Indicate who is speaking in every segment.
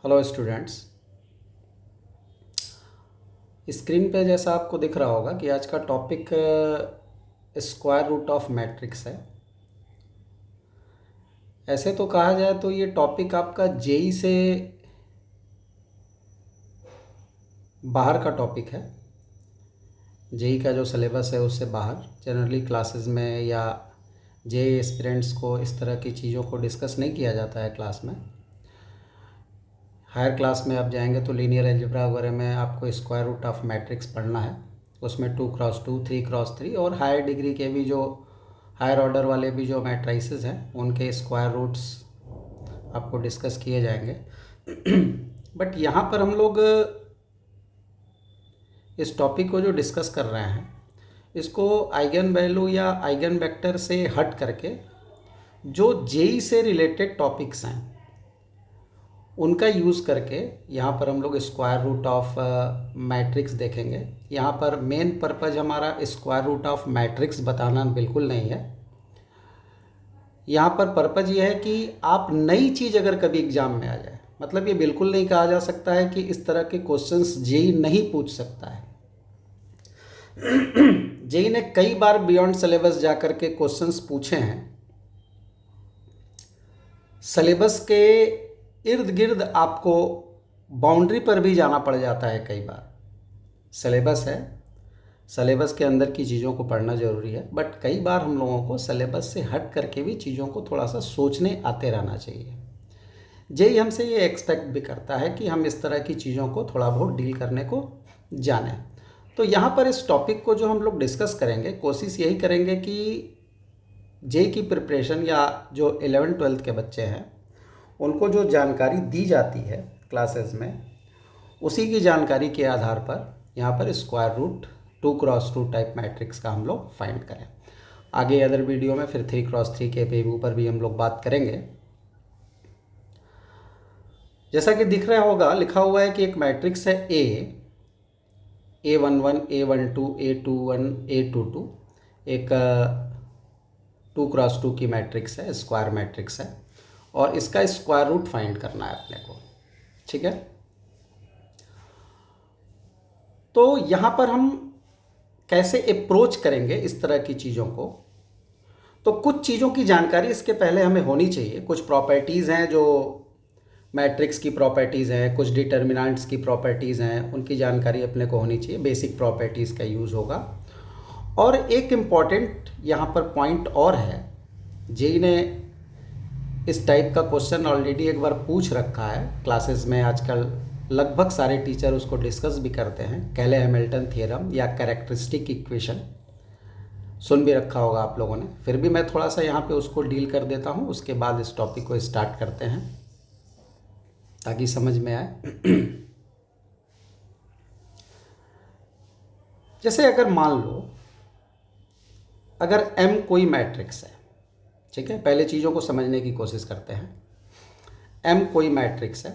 Speaker 1: Hello students. Screen पे जैसा आपको दिख रहा होगा कि आज का topic square root of matrix है। ऐसे तो कहा जाए तो ये टॉपिक आपका जेई से बाहर का टॉपिक है। जेई का जो सिलेबस है उससे बाहर जनरली क्लासेस में या जेई एस्पिरेंट्स को इस तरह की चीज़ों को डिस्कस नहीं किया जाता है क्लास में। हायर क्लास में आप जाएंगे तो लीनियर अलजेब्रा वगैरह में आपको स्क्वायर रूट ऑफ मैट्रिक्स पढ़ना है। उसमें 2x2 3x3 और हायर डिग्री के भी जो हायर ऑर्डर वाले भी जो मैट्रिसेस हैं उनके स्क्वायर रूट्स आपको डिस्कस किए जाएंगे। बट यहाँ पर हम लोग इस टॉपिक को जो डिस्कस कर रहे हैं इसको आइगन वैल्यू या आइगन वेक्टर से हट करके जो जेई से रिलेटेड टॉपिक्स हैं उनका यूज़ करके यहाँ पर हम लोग स्क्वायर रूट ऑफ मैट्रिक्स देखेंगे। यहाँ पर मेन पर्पज़ हमारा स्क्वायर रूट ऑफ मैट्रिक्स बताना बिल्कुल नहीं है। यहाँ पर पर्पज़ ये है कि आप नई चीज़ अगर कभी एग्ज़ाम में आ जाए, मतलब ये बिल्कुल नहीं कहा जा सकता है कि इस तरह के क्वेश्चंस जेई नहीं पूछ सकता है। जेई ने कई बार बियॉन्ड सिलेबस जा कर के क्वेश्चंस पूछे हैं। सिलेबस के इर्द गिर्द आपको बाउंड्री पर भी जाना पड़ जाता है। कई बार सिलेबस है, सिलेबस के अंदर की चीज़ों को पढ़ना ज़रूरी है, बट कई बार हम लोगों को सिलेबस से हट करके भी चीज़ों को थोड़ा सा सोचने आते रहना चाहिए। जेई हमसे ये एक्सपेक्ट भी करता है कि हम इस तरह की चीज़ों को थोड़ा बहुत डील करने को जानें। तो यहाँ पर इस टॉपिक को जो हम लोग डिस्कस करेंगे, कोशिश यही करेंगे कि जेई की प्रिपरेशन या जो 11th-12th के बच्चे हैं उनको जो जानकारी दी जाती है क्लासेस में, उसी की जानकारी के आधार पर यहाँ पर square root 2x2 type matrix का हम लोग फाइंड करें। आगे अदर वीडियो में फिर 3x3 के पे ऊपर भी हम लोग बात करेंगे। जैसा कि दिख रहा होगा, लिखा हुआ है कि एक मैट्रिक्स है A11 A12 A21 A22, एक 2x2 की मैट्रिक्स है, स्क्वायर मैट्रिक्स है और इसका स्क्वायर रूट फाइंड करना है अपने को। ठीक है, तो यहाँ पर हम कैसे अप्रोच करेंगे इस तरह की चीज़ों को। तो कुछ चीज़ों की जानकारी इसके पहले हमें होनी चाहिए। कुछ प्रॉपर्टीज़ हैं जो मैट्रिक्स की प्रॉपर्टीज़ हैं, कुछ डिटर्मिनेंट्स की प्रॉपर्टीज़ हैं, उनकी जानकारी अपने को होनी चाहिए। बेसिक प्रॉपर्टीज़ का यूज़ होगा। और एक इम्पॉर्टेंट यहाँ पर पॉइंट और है, जेई ने इस टाइप का क्वेश्चन ऑलरेडी एक बार पूछ रखा है क्लासेस में। आजकल लगभग सारे टीचर उसको डिस्कस भी करते हैं। कैले हैमिल्टन थ्योरम या कैरेक्टरिस्टिक इक्वेशन सुन भी रखा होगा आप लोगों ने। फिर भी मैं थोड़ा सा यहाँ पे उसको डील कर देता हूँ, उसके बाद इस टॉपिक को स्टार्ट करते हैं ताकि समझ में आए। जैसे अगर मान लो अगर M कोई मैट्रिक्स है, ठीक है, पहले चीज़ों को समझने की कोशिश करते हैं। M कोई मैट्रिक्स है,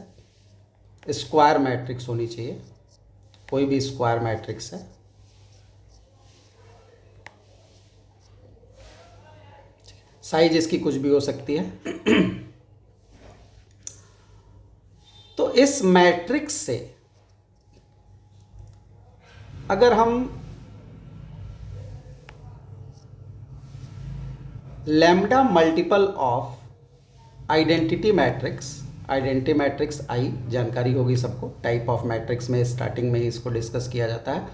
Speaker 1: स्क्वायर मैट्रिक्स होनी चाहिए, कोई भी स्क्वायर मैट्रिक्स है। साइज इसकी कुछ भी हो सकती है। तो इस मैट्रिक्स से अगर हम lambda multiple of identity matrix आई जानकारी होगी सबको। टाइप ऑफ मैट्रिक्स में स्टार्टिंग में ही इसको डिस्कस किया जाता है।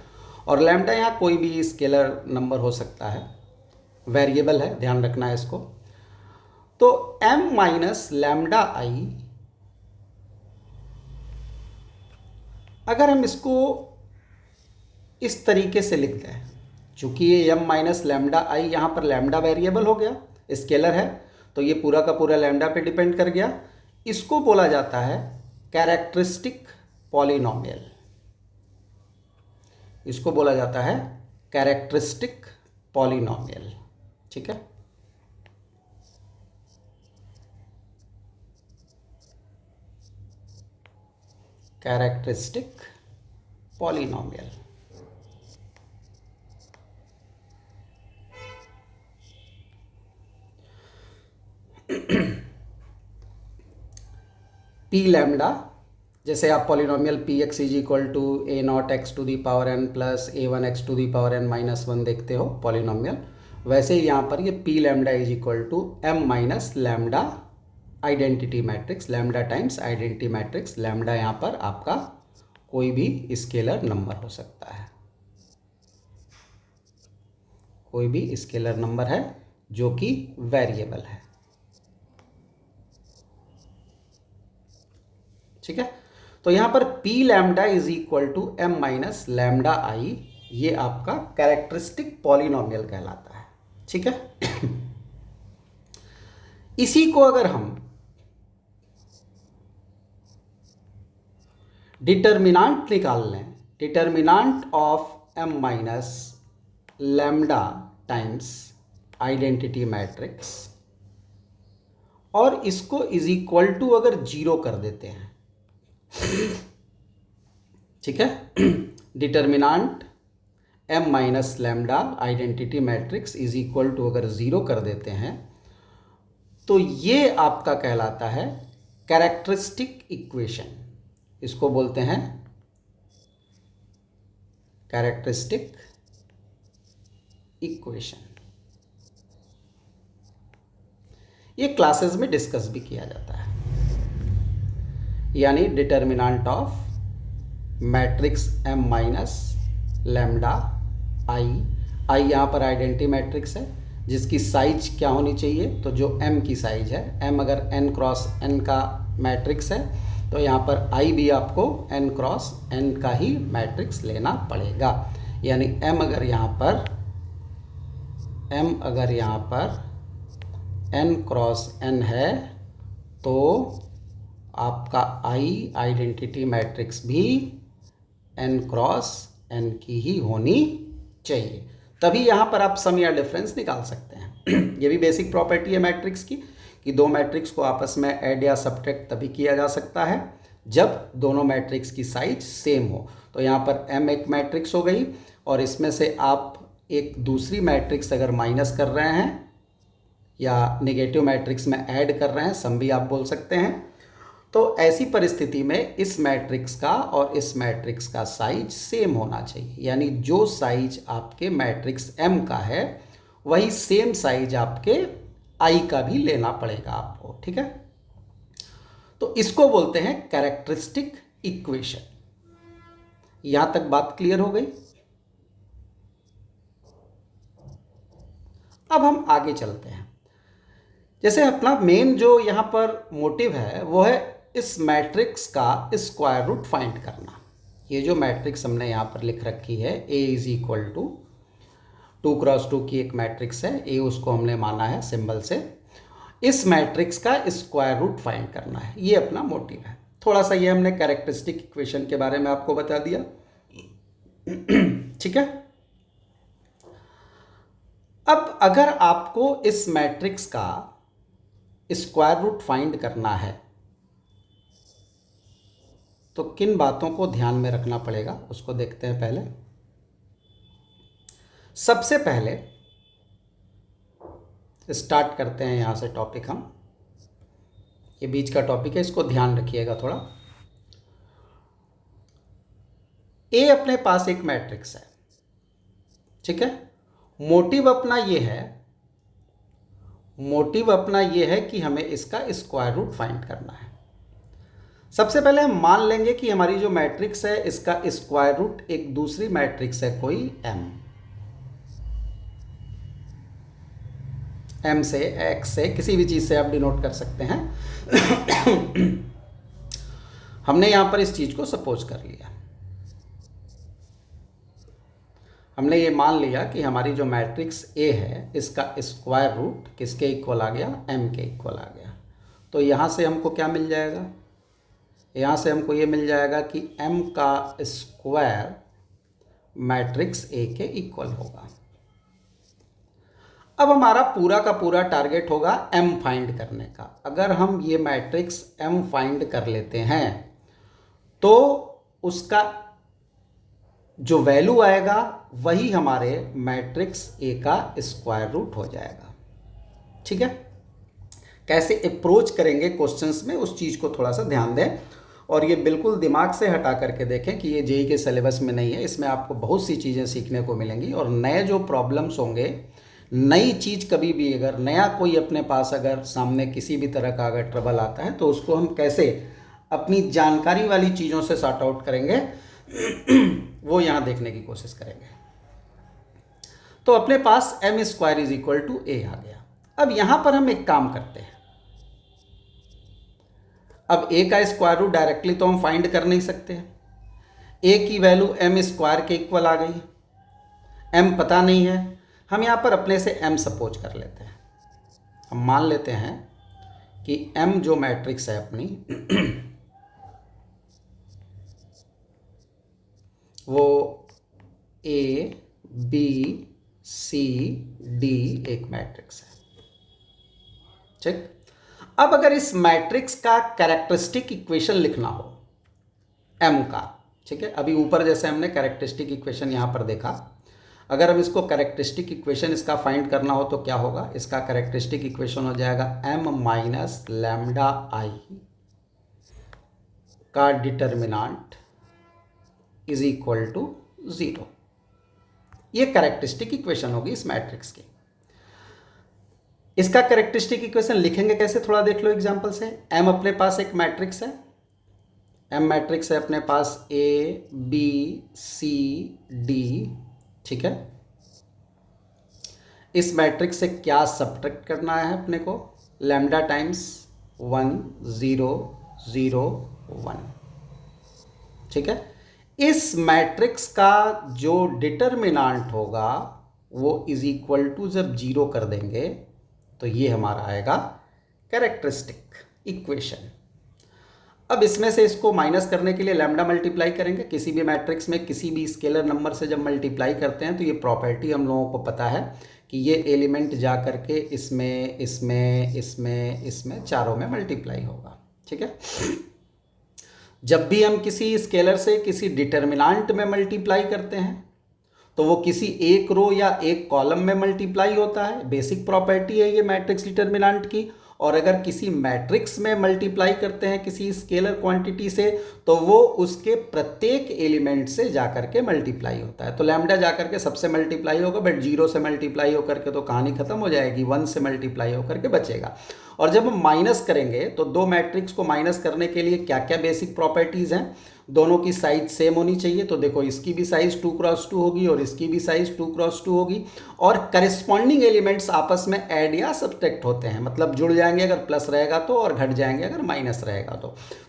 Speaker 1: और लैम्डा यहाँ कोई भी स्केलर नंबर हो सकता है, वेरिएबल है, ध्यान रखना है इसको। तो m माइनस लैम्डा आई, अगर हम इसको इस तरीके से लिख दें, चूंकि ये m माइनस लैम्डा आई, यहाँ पर लैम्डा वेरिएबल हो गया, स्केलर है, तो ये पूरा का पूरा लैम्डा पे डिपेंड कर गया। इसको बोला जाता है कैरेक्टरिस्टिक पॉलिनोमियल। इसको बोला जाता है कैरेक्टरिस्टिक पॉलिनोमियल। ठीक है, कैरेक्टरिस्टिक पॉलिनोमियल। पी लैम्डा जैसे आप polynomial P X is equal to A naught X to the power N plus A one X to the power N minus one देखते हो पॉलिनोमियल, वैसे ही यहाँ पर ये P lambda is equal to M minus lambda identity matrix, lambda times identity matrix. Lambda यहाँ पर आपका कोई भी स्केलर नंबर हो सकता है, कोई भी स्केलर नंबर है जो कि वेरिएबल है। ठीक है, तो यहां पर P lambda is equal to M minus lambda आई, ये आपका कैरेक्टरिस्टिक पॉलिनोमियल कहलाता है। ठीक है, इसी को अगर हम डिटर्मिनांट निकाल लें, determinant of M minus lambda times identity matrix, और इसको इज इक्वल टू अगर जीरो कर देते हैं, ठीक है, determinant M minus lambda identity matrix is equal to अगर जीरो कर देते हैं, तो ये आपका कहलाता है कैरेक्टरिस्टिक इक्वेशन। इसको बोलते हैं कैरेक्टरिस्टिक इक्वेशन। ये क्लासेस में डिस्कस भी किया जाता है, यानी determinant of matrix M minus lambda आई यहाँ पर आइडेंटिटी मैट्रिक्स है जिसकी साइज क्या होनी चाहिए, तो जो एम की साइज है, एम अगर एन क्रॉस एन का मैट्रिक्स है तो यहाँ पर आई भी आपको एन क्रॉस एन का ही मैट्रिक्स लेना पड़ेगा। यानी एम अगर यहाँ पर एन क्रॉस एन है तो आपका आई आइडेंटिटी मैट्रिक्स भी एन क्रॉस एन की ही होनी चाहिए, तभी यहाँ पर आप सम या डिफरेंस निकाल सकते हैं। ये भी बेसिक प्रॉपर्टी है मैट्रिक्स की कि दो मैट्रिक्स को आपस में ऐड या सब्ट्रैक्ट तभी किया जा सकता है जब दोनों मैट्रिक्स की साइज सेम हो। तो यहाँ पर एम एक मैट्रिक्स हो गई और इसमें से आप एक दूसरी मैट्रिक्स अगर माइनस कर रहे हैं या नेगेटिव मैट्रिक्स में ऐड कर रहे हैं, सम भी आप बोल सकते हैं, तो ऐसी परिस्थिति में इस मैट्रिक्स का और इस मैट्रिक्स का साइज सेम होना चाहिए। यानी जो साइज आपके मैट्रिक्स एम का है वही सेम साइज आपके आई का भी लेना पड़ेगा आपको। ठीक है, तो इसको बोलते हैं कैरेक्टरिस्टिक इक्वेशन। यहां तक बात क्लियर हो गई। अब हम आगे चलते हैं। जैसे अपना मेन जो यहाँ पर मोटिव है वो है इस मैट्रिक्स का स्क्वायर रूट फाइंड करना। ये जो मैट्रिक्स हमने यहाँ पर लिख रखी है ए इज इक्वल टू 2x2 की एक मैट्रिक्स है, ए उसको हमने माना है सिंबल से, इस मैट्रिक्स का स्क्वायर रूट फाइंड करना है, ये अपना मोटिव है। थोड़ा सा ये हमने कैरेक्टरिस्टिक इक्वेशन के बारे में आपको बता दिया। ठीक है, अब अगर आपको इस मैट्रिक्स का स्क्वायर रूट फाइंड करना है तो किन बातों को ध्यान में रखना पड़ेगा उसको देखते हैं। पहले सबसे पहले स्टार्ट करते हैं यहां से टॉपिक। हम ये बीच का टॉपिक है, इसको ध्यान रखिएगा थोड़ा। ए अपने पास एक मैट्रिक्स है, ठीक है, मोटिव अपना ये है कि हमें इसका स्क्वायर रूट फाइंड करना है। सबसे पहले हम मान लेंगे कि हमारी जो मैट्रिक्स है इसका स्क्वायर रूट एक दूसरी मैट्रिक्स है कोई एम से, एक्स से, किसी भी चीज से आप डिनोट कर सकते हैं। हमने यहां पर इस चीज को सपोज कर लिया, हमने ये मान लिया कि हमारी जो मैट्रिक्स ए है इसका स्क्वायर रूट किसके इक्वल आ गया, एम के इक्वल आ गया। तो यहाँ से हमको क्या मिल जाएगा, यहाँ से हमको ये मिल जाएगा कि एम का स्क्वायर मैट्रिक्स ए के इक्वल होगा। अब हमारा पूरा का पूरा टारगेट होगा एम फाइंड करने का। अगर हम ये मैट्रिक्स एम फाइंड कर लेते हैं तो उसका जो वैल्यू आएगा वही हमारे मैट्रिक्स ए का स्क्वायर रूट हो जाएगा। ठीक है, कैसे अप्रोच करेंगे क्वेश्चंस में उस चीज को थोड़ा सा ध्यान दें और ये बिल्कुल दिमाग से हटा करके देखें कि ये जेईई के सिलेबस में नहीं है। इसमें आपको बहुत सी चीज़ें सीखने को मिलेंगी और नए जो प्रॉब्लम्स होंगे, नई चीज़ कभी भी अगर नया कोई अपने पास अगर सामने किसी भी तरह का अगर ट्रबल आता है तो उसको हम कैसे अपनी जानकारी वाली चीज़ों से सॉर्ट आउट करेंगे वो यहाँ देखने की कोशिश करेंगे। तो अपने पास m square is equal to a आ गया। अब यहाँ पर हम एक काम करते हैं, अब a का स्क्वायर रूट डायरेक्टली तो हम फाइंड कर नहीं सकते हैं। a की वैल्यू m स्क्वायर के इक्वल आ गई, m पता नहीं है। हम यहाँ पर अपने से m सपोज कर लेते हैं। हम मान लेते हैं कि m जो मैट्रिक्स है अपनी वो a b c d एक मैट्रिक्स है, ठीक। अब अगर इस मैट्रिक्स का कैरेक्टरिस्टिक इक्वेशन लिखना हो m का, ठीक है, अभी ऊपर जैसे हमने कैरेक्टरिस्टिक इक्वेशन यहाँ पर देखा, अगर हम इसको कैरेक्टरिस्टिक इक्वेशन इसका फाइंड करना हो तो क्या होगा, इसका कैरेक्टरिस्टिक इक्वेशन हो जाएगा m माइनस लैम्डा आई का डिटर्मिनांट इज इक्वल टू 0। ये कैरेक्टरिस्टिक इक्वेशन होगी इस मैट्रिक्स की। इसका कैरेक्टरिस्टिक इक्वेशन लिखेंगे कैसे, थोड़ा देख लो एग्जांपल से। m अपने पास एक मैट्रिक्स है, m मैट्रिक्स है अपने पास a b c d, ठीक है। इस मैट्रिक्स से क्या सब्ट्रैक्ट करना है अपने को, लैम्डा टाइम्स 1 0 0 1, ठीक है। इस मैट्रिक्स का जो डिटर्मिनांट होगा वो इज इक्वल टू जब 0 कर देंगे तो ये हमारा आएगा कैरेक्टरिस्टिक इक्वेशन। अब इसमें से इसको माइनस करने के लिए लैम्डा मल्टीप्लाई करेंगे। किसी भी मैट्रिक्स में किसी भी स्केलर नंबर से जब मल्टीप्लाई करते हैं तो ये प्रॉपर्टी हम लोगों को पता है कि ये एलिमेंट जा करके इसमें इसमें इसमें इसमें चारों में मल्टीप्लाई होगा, ठीक है। जब भी हम किसी स्केलर से किसी डिटर्मिनांट में मल्टीप्लाई करते हैं तो वो किसी एक रो या एक कॉलम में मल्टीप्लाई होता है, बेसिक प्रॉपर्टी है ये मैट्रिक्स डिटर्मिनांट की। और अगर किसी मैट्रिक्स में मल्टीप्लाई करते हैं किसी स्केलर क्वांटिटी से तो वो उसके प्रत्येक एलिमेंट से जाकर के मल्टीप्लाई होता है। तो लैम्डा जाकर के सबसे मल्टीप्लाई होगा, बट 0 से मल्टीप्लाई होकर के तो कहानी खत्म हो जाएगी, 1 से मल्टीप्लाई होकर के बचेगा। और जब हम माइनस करेंगे तो दो मैट्रिक्स को माइनस करने के लिए क्या क्या बेसिक प्रॉपर्टीज़ हैं, दोनों की साइज सेम होनी चाहिए। तो देखो इसकी भी साइज 2x2 होगी और इसकी भी साइज 2x2 होगी, और करिस्पॉन्डिंग एलिमेंट्स आपस में ऐड या सब्ट्रैक्ट होते हैं, मतलब जुड़ जाएंगे अगर प्लस रहेगा तो, और घट जाएंगे अगर माइनस रहेगा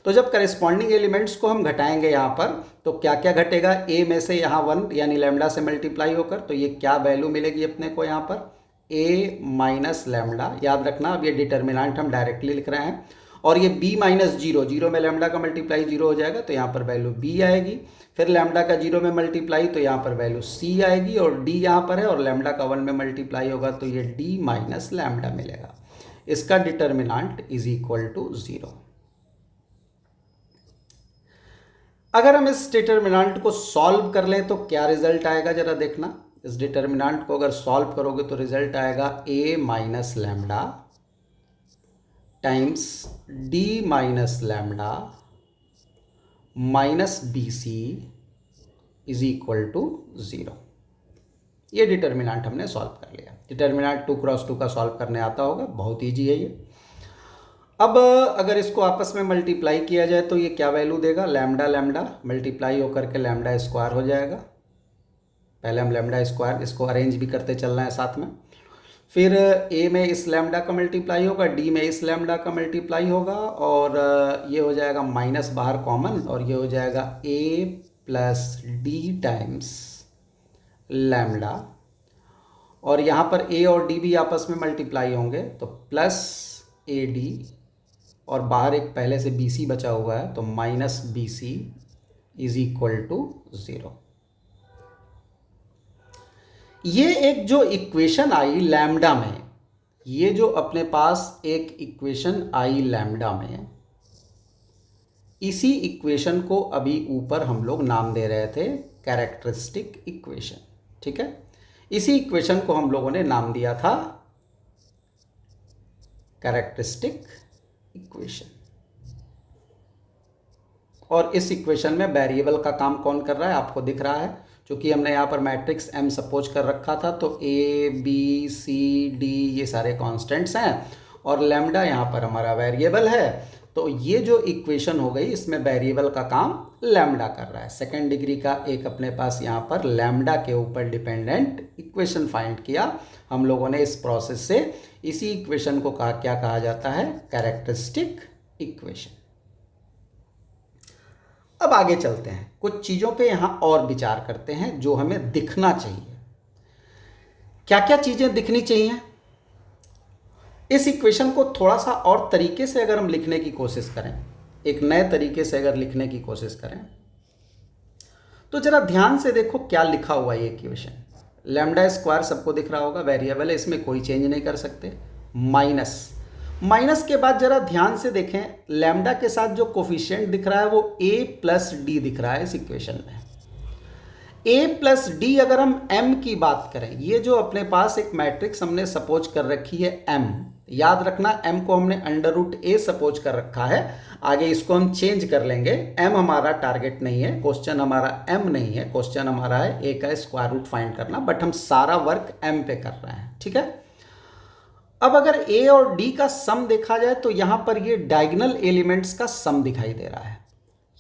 Speaker 1: तो जब करिस्पॉन्डिंग एलिमेंट्स को हम घटाएंगे यहाँ पर तो क्या क्या घटेगा, a में से यहाँ 1 यानी लैम्डा से मल्टीप्लाई होकर, तो ये क्या वैल्यू मिलेगी अपने को यहाँ पर a माइनस लैम्डा। याद रखना अब ये डिटर्मिनेंट हम डायरेक्टली लिख रहे हैं, और ये b माइनस 0, 0 में लैम्डा का मल्टीप्लाई 0 हो जाएगा तो यहाँ पर वैल्यू b आएगी। फिर लैम्डा का 0 में मल्टीप्लाई तो यहाँ पर वैल्यू c आएगी, और d यहाँ पर है और लैम्डा का 1 में मल्टीप्लाई होगा तो ये d माइनस लैम्डा मिलेगा। इसका डिटर्मिनांट इज इक्वल टू 0। अगर हम इस डिटर्मिनांट को सॉल्व कर लें तो क्या रिजल्ट आएगा जरा देखना। इस डिटर्मिनांट को अगर सॉल्व करोगे तो रिजल्ट आएगा a minus lambda times d minus lambda minus B C is equal to 0। ये डिटर्मिनांट हमने सॉल्व कर लिया। डिटर्मिनांट 2x2 का सॉल्व करने आता होगा, बहुत ईजी है ये। अब अगर इसको आपस में मल्टीप्लाई किया जाए तो ये क्या वैल्यू देगा, लैम्डा लैम्डा मल्टीप्लाई होकर के लैम्डा स्क्वायर हो जाएगा। पहले हम लैम्डा स्क्वायर इसको अरेंज भी करते चलना है साथ में। फिर a में इस लैम्डा का मल्टीप्लाई होगा, d में इस लैम्डा का मल्टीप्लाई होगा, और ये हो जाएगा माइनस बाहर कॉमन, और ये हो जाएगा a plus D times lambda, और यहाँ पर a और d भी आपस में मल्टीप्लाई होंगे तो प्लस AD, और बाहर एक पहले से BC बचा हुआ है तो minus BC is equal to 0। ये एक जो इक्वेशन आई लैम्डा में, ये जो अपने पास एक इक्वेशन आई लैम्डा में, इसी इक्वेशन को अभी ऊपर हम लोग नाम दे रहे थे कैरेक्टरिस्टिक इक्वेशन, ठीक है। इसी इक्वेशन को हम लोगों ने नाम दिया था कैरेक्टरिस्टिक इक्वेशन। और इस इक्वेशन में वेरिएबल का काम कौन कर रहा है आपको दिख रहा है, क्योंकि हमने यहाँ पर मैट्रिक्स M सपोज कर रखा था, तो A B C D ये सारे कॉन्स्टेंट्स हैं और लैम्डा यहाँ पर हमारा वेरिएबल है। तो ये जो इक्वेशन हो गई इसमें वेरिएबल का काम लैम्डा कर रहा है। सेकेंड डिग्री का एक अपने पास यहाँ पर लैम्डा के ऊपर डिपेंडेंट इक्वेशन फाइंड किया हम लोगों ने इस प्रोसेस से। इसी इक्वेशन को क्या कहा जाता है, कैरेक्टरिस्टिक इक्वेशन। अब आगे चलते हैं, कुछ चीज़ों पे यहाँ और विचार करते हैं जो हमें दिखना चाहिए। क्या क्या चीज़ें दिखनी चाहिए? इस इक्वेशन को थोड़ा सा और तरीके से अगर हम लिखने की कोशिश करें, एक नए तरीके से अगर लिखने की कोशिश करें, तो जरा ध्यान से देखो क्या लिखा हुआ है ये इक्वेशन। लैम्डा स्क्वायर सबको दिख रहा होगा, वेरिएबल है, इसमें कोई चेंज नहीं कर सकते। माइनस के बाद जरा ध्यान से देखें, लैम्डा के साथ जो कोफिशिएंट दिख रहा है वो a+d दिख रहा है इस इक्वेशन में। a+d अगर हम m की बात करें, ये जो अपने पास एक मैट्रिक्स हमने सपोज कर रखी है m, याद रखना m को हमने √a सपोज कर रखा है, आगे इसको हम चेंज कर लेंगे। m हमारा टारगेट नहीं है, क्वेश्चन हमारा m नहीं है, क्वेश्चन हमारा है a का स्क्वायर रूट फाइंड करना, बट हम सारा वर्क m पे कर रहे हैं, ठीक है। अब अगर a और d का सम देखा जाए तो यहां पर ये डायगोनल एलिमेंट्स का सम दिखाई दे रहा है।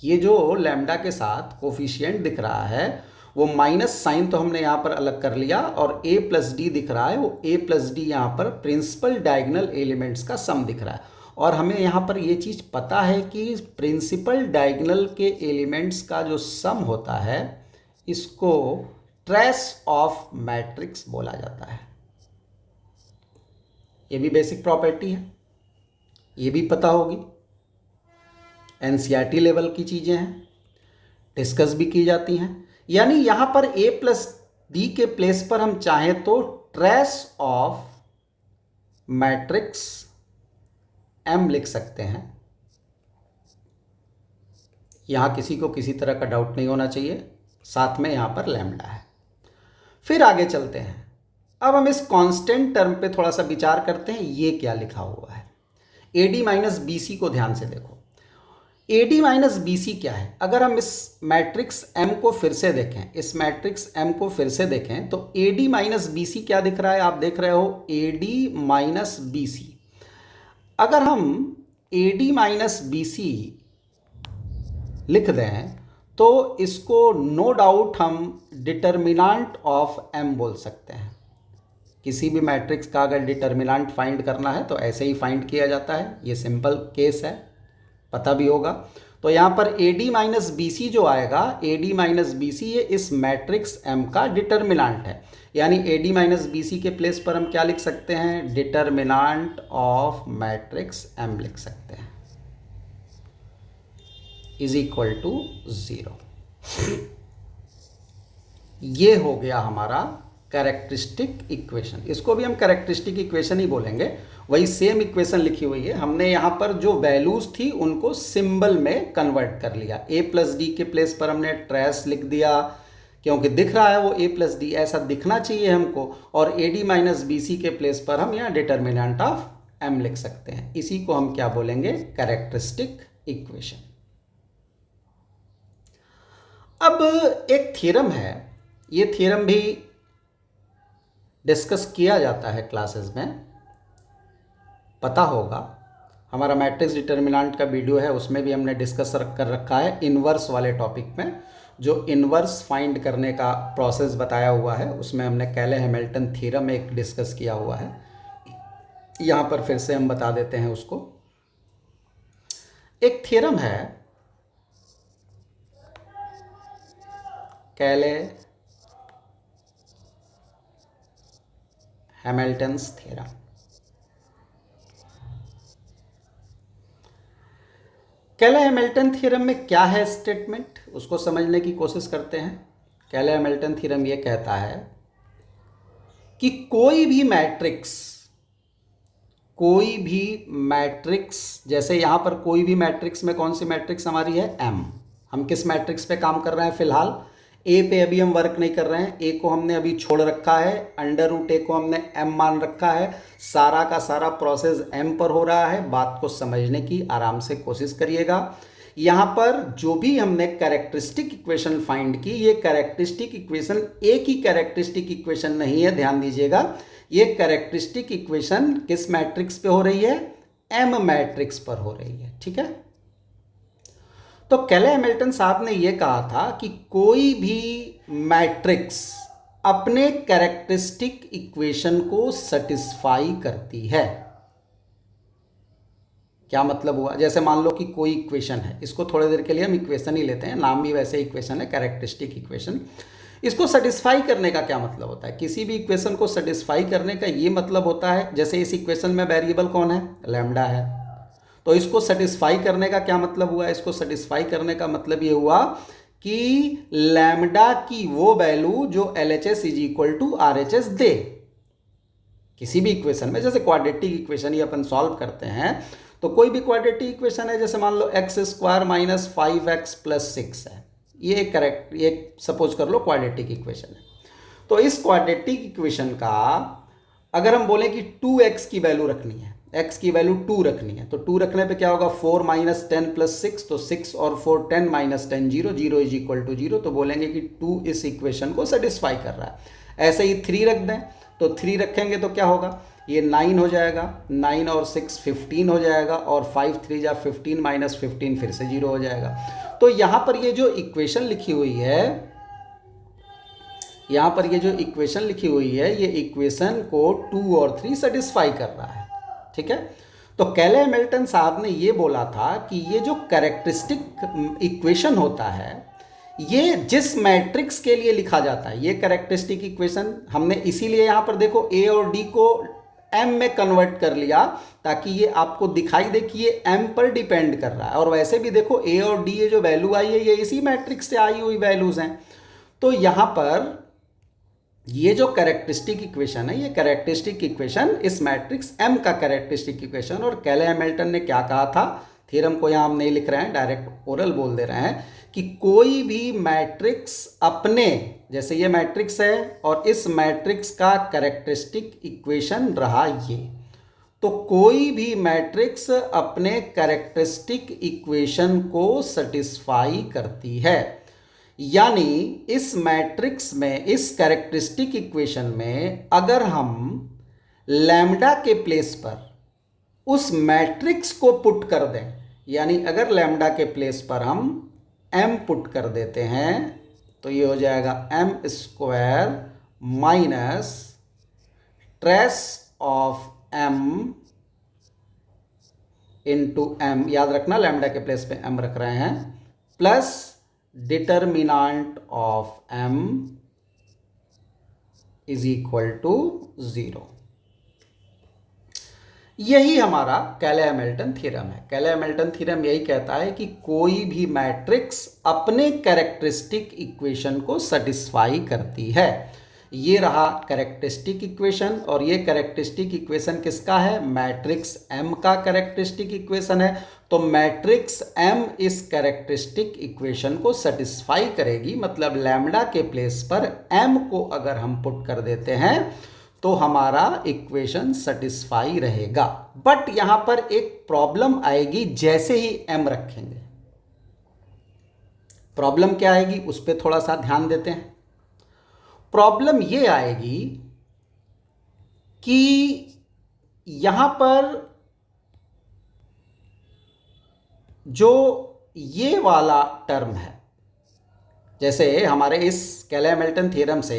Speaker 1: ये जो लैम्डा के साथ कोफिशिएंट दिख रहा है वो माइनस साइन तो हमने यहाँ पर अलग कर लिया, और a+d दिख रहा है, वो a+d यहाँ पर प्रिंसिपल डायगोनल एलिमेंट्स का सम दिख रहा है। और हमें यहाँ पर ये चीज़ पता है कि प्रिंसिपल डायगोनल के एलिमेंट्स का जो सम होता है इसको ट्रेस ऑफ मैट्रिक्स बोला जाता है। ये भी बेसिक प्रॉपर्टी है, ये भी पता होगी, एनसीईआरटी लेवल की चीज़ें हैं, डिस्कस भी की जाती हैं। यानी यहाँ पर a+d के प्लेस पर हम चाहें तो ट्रेस ऑफ मैट्रिक्स m लिख सकते हैं। यहाँ किसी को किसी तरह का डाउट नहीं होना चाहिए, साथ में यहाँ पर लैम्डा है। फिर आगे चलते हैं, अब हम इस कांस्टेंट टर्म पे थोड़ा सा विचार करते हैं, ये क्या लिखा हुआ है। AD-BC को ध्यान से देखो, AD-BC क्या है? अगर हम इस मैट्रिक्स M को फिर से देखें, इस मैट्रिक्स M को फिर से देखें तो AD-BC क्या दिख रहा है? आप देख रहे हो AD-BC। अगर हम AD-BC लिख दें तो इसको नो डाउट हम डिटर्मिनेंट ऑफ M बोल सकते हैं। किसी भी मैट्रिक्स का अगर डिटर्मिनेंट फाइंड करना है तो ऐसे ही फाइंड किया जाता है, ये सिंपल केस है, पता भी होगा। तो यहाँ पर AD-BC जो आएगा, AD-BC ये इस मैट्रिक्स M का डिटर्मिनेंट है। यानी AD-BC के प्लेस पर हम क्या लिख सकते हैं, डिटर्मिनेंट ऑफ मैट्रिक्स M लिख सकते हैं, इज इक्वल टू 0। ये हो गया हमारा कैरेक्टरिस्टिक इक्वेशन। इसको भी हम कैरेक्टरिस्टिक इक्वेशन ही बोलेंगे, वही सेम इक्वेशन लिखी हुई है। हमने यहाँ पर जो वैल्यूज थी उनको सिंबल में कन्वर्ट कर लिया। a+d के प्लेस पर हमने ट्रेस लिख दिया, क्योंकि दिख रहा है वो a+d, ऐसा दिखना चाहिए हमको। और AD-BC के प्लेस पर हम यहाँ डिटर्मिनेंट ऑफ m लिख सकते हैं। इसी को हम क्या बोलेंगे, कैरेक्टरिस्टिक इक्वेशन। अब एक थ्योरम है, ये थ्योरम भी डिस्कस किया जाता है क्लासेस में, पता होगा। हमारा मैट्रिक्स डिटर्मिनेंट का वीडियो है, उसमें भी हमने डिस्कस कर रखा है इन्वर्स वाले टॉपिक में। जो इन्वर्स फाइंड करने का प्रोसेस बताया हुआ है उसमें हमने कैले-हैमिल्टन थ्योरम एक डिस्कस किया हुआ है। यहाँ पर फिर से हम बता देते हैं उसको। एक थ्योरम है कैले-हैमिल्टन्स थ्योरम। कैले-हैमिल्टन थ्योरम में क्या है स्टेटमेंट, उसको समझने की कोशिश करते हैं। कैले-हैमिल्टन थ्योरम ये कहता है कि कोई भी मैट्रिक्स, जैसे यहाँ पर कोई भी मैट्रिक्स में कौन सी मैट्रिक्स हमारी है, M। हम किस मैट्रिक्स पे काम कर रहे हैं फिलहाल, A पे अभी हम वर्क नहीं कर रहे हैं, A को हमने अभी छोड़ रखा है, √A को हमने M मान रखा है, सारा का सारा प्रोसेस M पर हो रहा है। बात को समझने की आराम से कोशिश करिएगा। यहां पर जो भी हमने कैरेक्टरिस्टिक इक्वेशन फाइंड की, ये कैरेक्टरिस्टिक इक्वेशन एक ही कैरेक्टरिस्टिक इक्वेशन नहीं है, ध्यान दीजिएगा। ये कैरेक्टरिस्टिक इक्वेशन किस मैट्रिक्स पे हो रही है? एम मैट्रिक्स पर हो रही है, ठीक है। तो कैले हैमिल्टन साहब ने यह कहा था कि कोई भी मैट्रिक्स अपने कैरेक्टरिस्टिक इक्वेशन को सेटिस्फाई करती है। क्या मतलब हुआ? जैसे मान लो कि कोई इक्वेशन है, इसको थोड़ी देर के लिए हम इक्वेशन ही लेते हैं, नाम भी वैसे इक्वेशन है, कैरेक्टरिस्टिक इक्वेशन। इसको सेटिस्फाई करने का क्या मतलब होता है? किसी भी इक्वेशन को सेटिस्फाई करने का ये मतलब होता है, जैसे इस इक्वेशन में वेरिएबल कौन है? लैम्डा है। तो इसको सेटिस्फाई करने का क्या मतलब हुआ? इसको सेटिस्फाई करने का मतलब ये हुआ कि लैम्डा की वो वैल्यू जो LHS is equal to RHS दे। किसी भी इक्वेशन में, जैसे क्वाड्रेटिक इक्वेशन ही अपन सॉल्व करते हैं, तो कोई भी क्वाड्रेटिक इक्वेशन है, जैसे मान लो x² माइनस 5x प्लस 6 है, ये सपोज कर लो क्वाड्रेटिक इक्वेशन है। तो इस क्वाड्रेटिक इक्वेशन का अगर हम बोलें कि 2x की वैल्यू रखनी है, x की वैल्यू 2 रखनी है, तो 2 रखने पे क्या होगा? 4 माइनस 10 प्लस 6, तो 6 और 4 10 माइनस 10 0, 0 इज इक्वल टू 0, तो बोलेंगे कि 2 इस इक्वेशन को सेटिस्फाई कर रहा है। ऐसे ही 3 रख दें, तो 3 रखेंगे तो क्या होगा? ये 9 हो जाएगा, 9 और 6 15 हो जाएगा, और 5 3 जा 15 माइनस 15 फिर से 0 हो जाएगा। तो यहाँ पर ये जो इक्वेशन लिखी हुई है, यहाँ पर ये जो इक्वेशन लिखी हुई है, ये इक्वेशन को 2 और 3 सेटिस्फाई कर रहा है, ठीक है। तो कैले हैमिल्टन साहब ने ये बोला था कि ये जो कैरेक्टरिस्टिक इक्वेशन होता है, ये जिस मैट्रिक्स के लिए लिखा जाता है, ये कैरेक्टरिस्टिक इक्वेशन हमने इसीलिए यहाँ पर देखो a और d को m में कन्वर्ट कर लिया, ताकि ये आपको दिखाई दे कि ये m पर डिपेंड कर रहा है। और वैसे भी देखो a और d ये जो वैल्यू आई है, ये इसी मैट्रिक्स से आई हुई वैल्यूज हैं। तो यहाँ पर ये जो कैरेक्टरिस्टिक इक्वेशन है, ये कैरेक्टरिस्टिक इक्वेशन इस मैट्रिक्स M का कैरेक्टरिस्टिक इक्वेशन। और कैले हैमिल्टन ने क्या कहा था? थ्योरम को यहाँ हम नहीं लिख रहे हैं, डायरेक्ट ओरल बोल दे रहे हैं कि कोई भी मैट्रिक्स अपने, जैसे ये मैट्रिक्स है और इस मैट्रिक्स का कैरेक्टरिस्टिक इक्वेशन रहा ये, तो कोई भी मैट्रिक्स अपने कैरेक्टरिस्टिक इक्वेशन को सेटिस्फाई करती है। यानी इस मैट्रिक्स में, इस कैरेक्टरिस्टिक इक्वेशन में अगर हम लैम्डा के प्लेस पर उस मैट्रिक्स को पुट कर दें, यानी अगर लैम्डा के प्लेस पर हम m पुट कर देते हैं, तो ये हो जाएगा m² minus trace of m into m, याद रखना लैम्डा के प्लेस पे m रख रहे हैं, plus determinant of m is equal to 0। यही हमारा कैले हैमिल्टन थ्योरम है। कैले हैमिल्टन थ्योरम यही कहता है कि कोई भी मैट्रिक्स अपने कैरेक्टरिस्टिक इक्वेशन को सेटिस्फाई करती है। ये रहा कैरेक्टरिस्टिक इक्वेशन, और ये कैरेक्टरिस्टिक इक्वेशन किसका है? मैट्रिक्स M का कैरेक्टरिस्टिक इक्वेशन है। तो मैट्रिक्स M इस कैरेक्टरिस्टिक इक्वेशन को सेटिस्फाई करेगी, मतलब लैम्डा के प्लेस पर M को अगर हम पुट कर देते हैं तो हमारा इक्वेशन सेटिस्फाई रहेगा। बट यहां पर एक प्रॉब्लम आएगी जैसे ही M रखेंगे। प्रॉब्लम क्या आएगी उस पर थोड़ा सा ध्यान देते हैं। प्रॉब्लम ये आएगी कि यहां पर जो ये वाला टर्म है, जैसे हमारे इस कैले हैमिल्टन थ्योरम से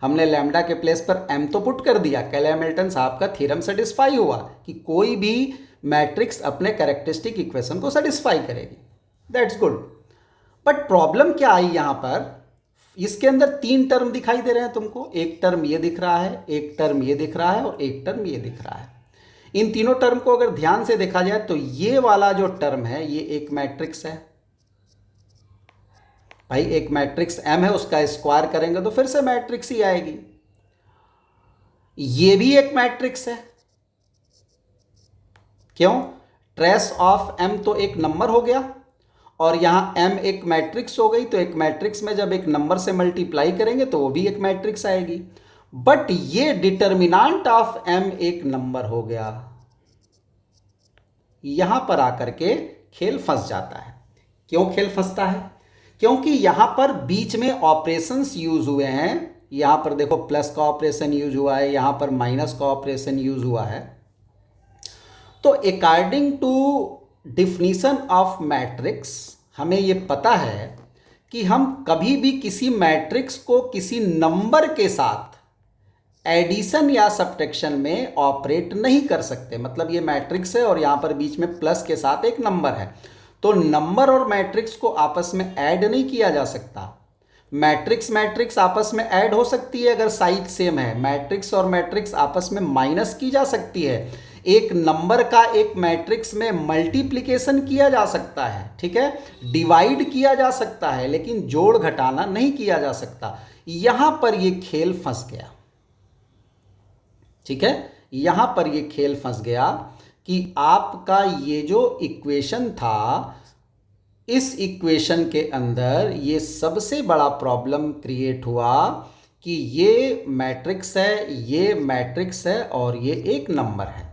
Speaker 1: हमने लैम्डा के प्लेस पर m तो पुट कर दिया, कैले हैमिल्टन साहब का थ्योरम सेटिस्फाई हुआ कि कोई भी मैट्रिक्स अपने कैरेक्टरिस्टिक इक्वेशन को सेटिस्फाई करेगी, दैट्स गुड। बट प्रॉब्लम क्या आई यहां पर? इसके अंदर 3 टर्म दिखाई दे रहे हैं तुमको, एक टर्म ये दिख रहा है, एक टर्म ये दिख रहा है, और एक टर्म ये दिख रहा है। इन तीनों टर्म को अगर ध्यान से देखा जाए तो ये वाला जो टर्म है ये एक मैट्रिक्स है भाई, एक मैट्रिक्स M है, उसका स्क्वायर करेंगे तो फिर से मैट्रिक्स ही आएगी। ये भी एक मैट्रिक्स है, क्यों? ट्रेस ऑफ M तो एक नंबर हो गया, और यहां M एक मैट्रिक्स हो गई, तो एक मैट्रिक्स में जब एक नंबर से मल्टीप्लाई करेंगे तो वो भी एक मैट्रिक्स आएगी। बट ये डिटर्मिनांट ऑफ M एक नंबर हो गया। यहां पर आकर के खेल फंस जाता है। क्यों खेल फंसता है? क्योंकि यहाँ पर बीच में ऑपरेशंस यूज हुए हैं। यहाँ पर देखो प्लस का ऑपरेशन यूज हुआ है, यहाँ पर माइनस का ऑपरेशन यूज हुआ है। तो according to definition of matrix हमें ये पता है कि हम कभी भी किसी मैट्रिक्स को किसी नंबर के साथ एडिशन या सब्ट्रैक्शन में ऑपरेट नहीं कर सकते। मतलब ये मैट्रिक्स है और यहाँ पर बीच में प्लस के साथ एक नंबर है, तो नंबर और मैट्रिक्स को आपस में ऐड नहीं किया जा सकता। मैट्रिक्स आपस में ऐड हो सकती है अगर साइज सेम है। मैट्रिक्स और मैट्रिक्स आपस में माइनस की जा सकती है। एक नंबर का एक मैट्रिक्स में मल्टीप्लिकेशन किया जा सकता है, ठीक है, डिवाइड किया जा सकता है, लेकिन जोड़ घटाना नहीं किया जा सकता। यहां पर ये खेल फंस गया, ठीक है, यहां पर ये खेल फंस गया कि आपका ये जो इक्वेशन था, इस इक्वेशन के अंदर ये सबसे बड़ा प्रॉब्लम क्रिएट हुआ कि ये मैट्रिक्स है, ये मैट्रिक्स है और ये एक नंबर है।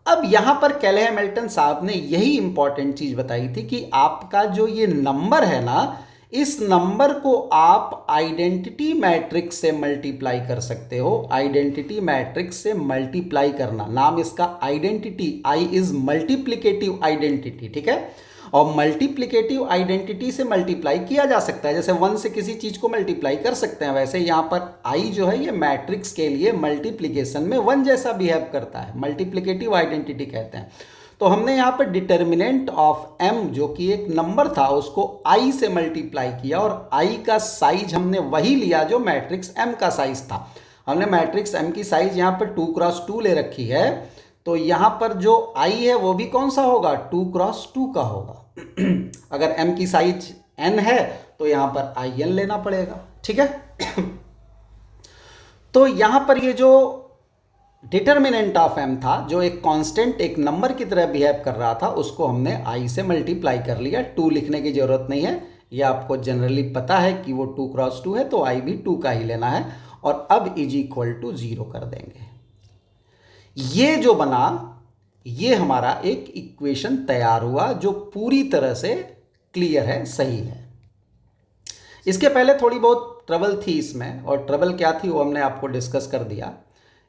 Speaker 1: अब यहां पर कैले हैमिल्टन साहब ने यही इंपॉर्टेंट चीज बताई थी कि आपका जो ये नंबर है ना, इस नंबर को आप आइडेंटिटी मैट्रिक्स से मल्टीप्लाई कर सकते हो। आइडेंटिटी मैट्रिक्स से मल्टीप्लाई करना, नाम इसका identity, I is multiplicative identity, ठीक है। और मल्टीप्लिकेटिव आइडेंटिटी से मल्टीप्लाई किया जा सकता है, जैसे 1 से किसी चीज को मल्टीप्लाई कर सकते हैं, वैसे यहां पर आई जो है ये मैट्रिक्स के लिए मल्टीप्लिकेशन में 1 जैसा बिहेव करता है, मल्टीप्लिकेटिव आइडेंटिटी कहते हैं। तो हमने यहाँ पर डिटर्मिनेंट ऑफ m जो कि एक नंबर था उसको i से मल्टीप्लाई किया और i का साइज हमने वही लिया जो मैट्रिक्स m का साइज था। हमने मैट्रिक्स m की साइज यहाँ पर 2x2 ले रखी है, तो यहाँ पर जो i है वो भी कौन सा होगा, 2x2 का होगा। अगर m की साइज n है तो यहाँ पर in लेना पड़ेगा, ठीक है। तो यहाँ पर ये जो डिटर्मिनेंट ऑफ m था, जो एक कांस्टेंट एक नंबर की तरह बिहेव कर रहा था, उसको हमने i से मल्टीप्लाई कर लिया। 2 लिखने की जरूरत नहीं है, ये आपको जनरली पता है कि वो 2x2 है, तो i भी 2 का ही लेना है। और अब इज इक्वल टू 0 कर देंगे। ये जो बना, ये हमारा एक इक्वेशन तैयार हुआ जो पूरी तरह से क्लियर है, सही है। इसके पहले थोड़ी बहुत ट्रबल थी इसमें, और ट्रबल क्या थी वो हमने आपको डिस्कस कर दिया।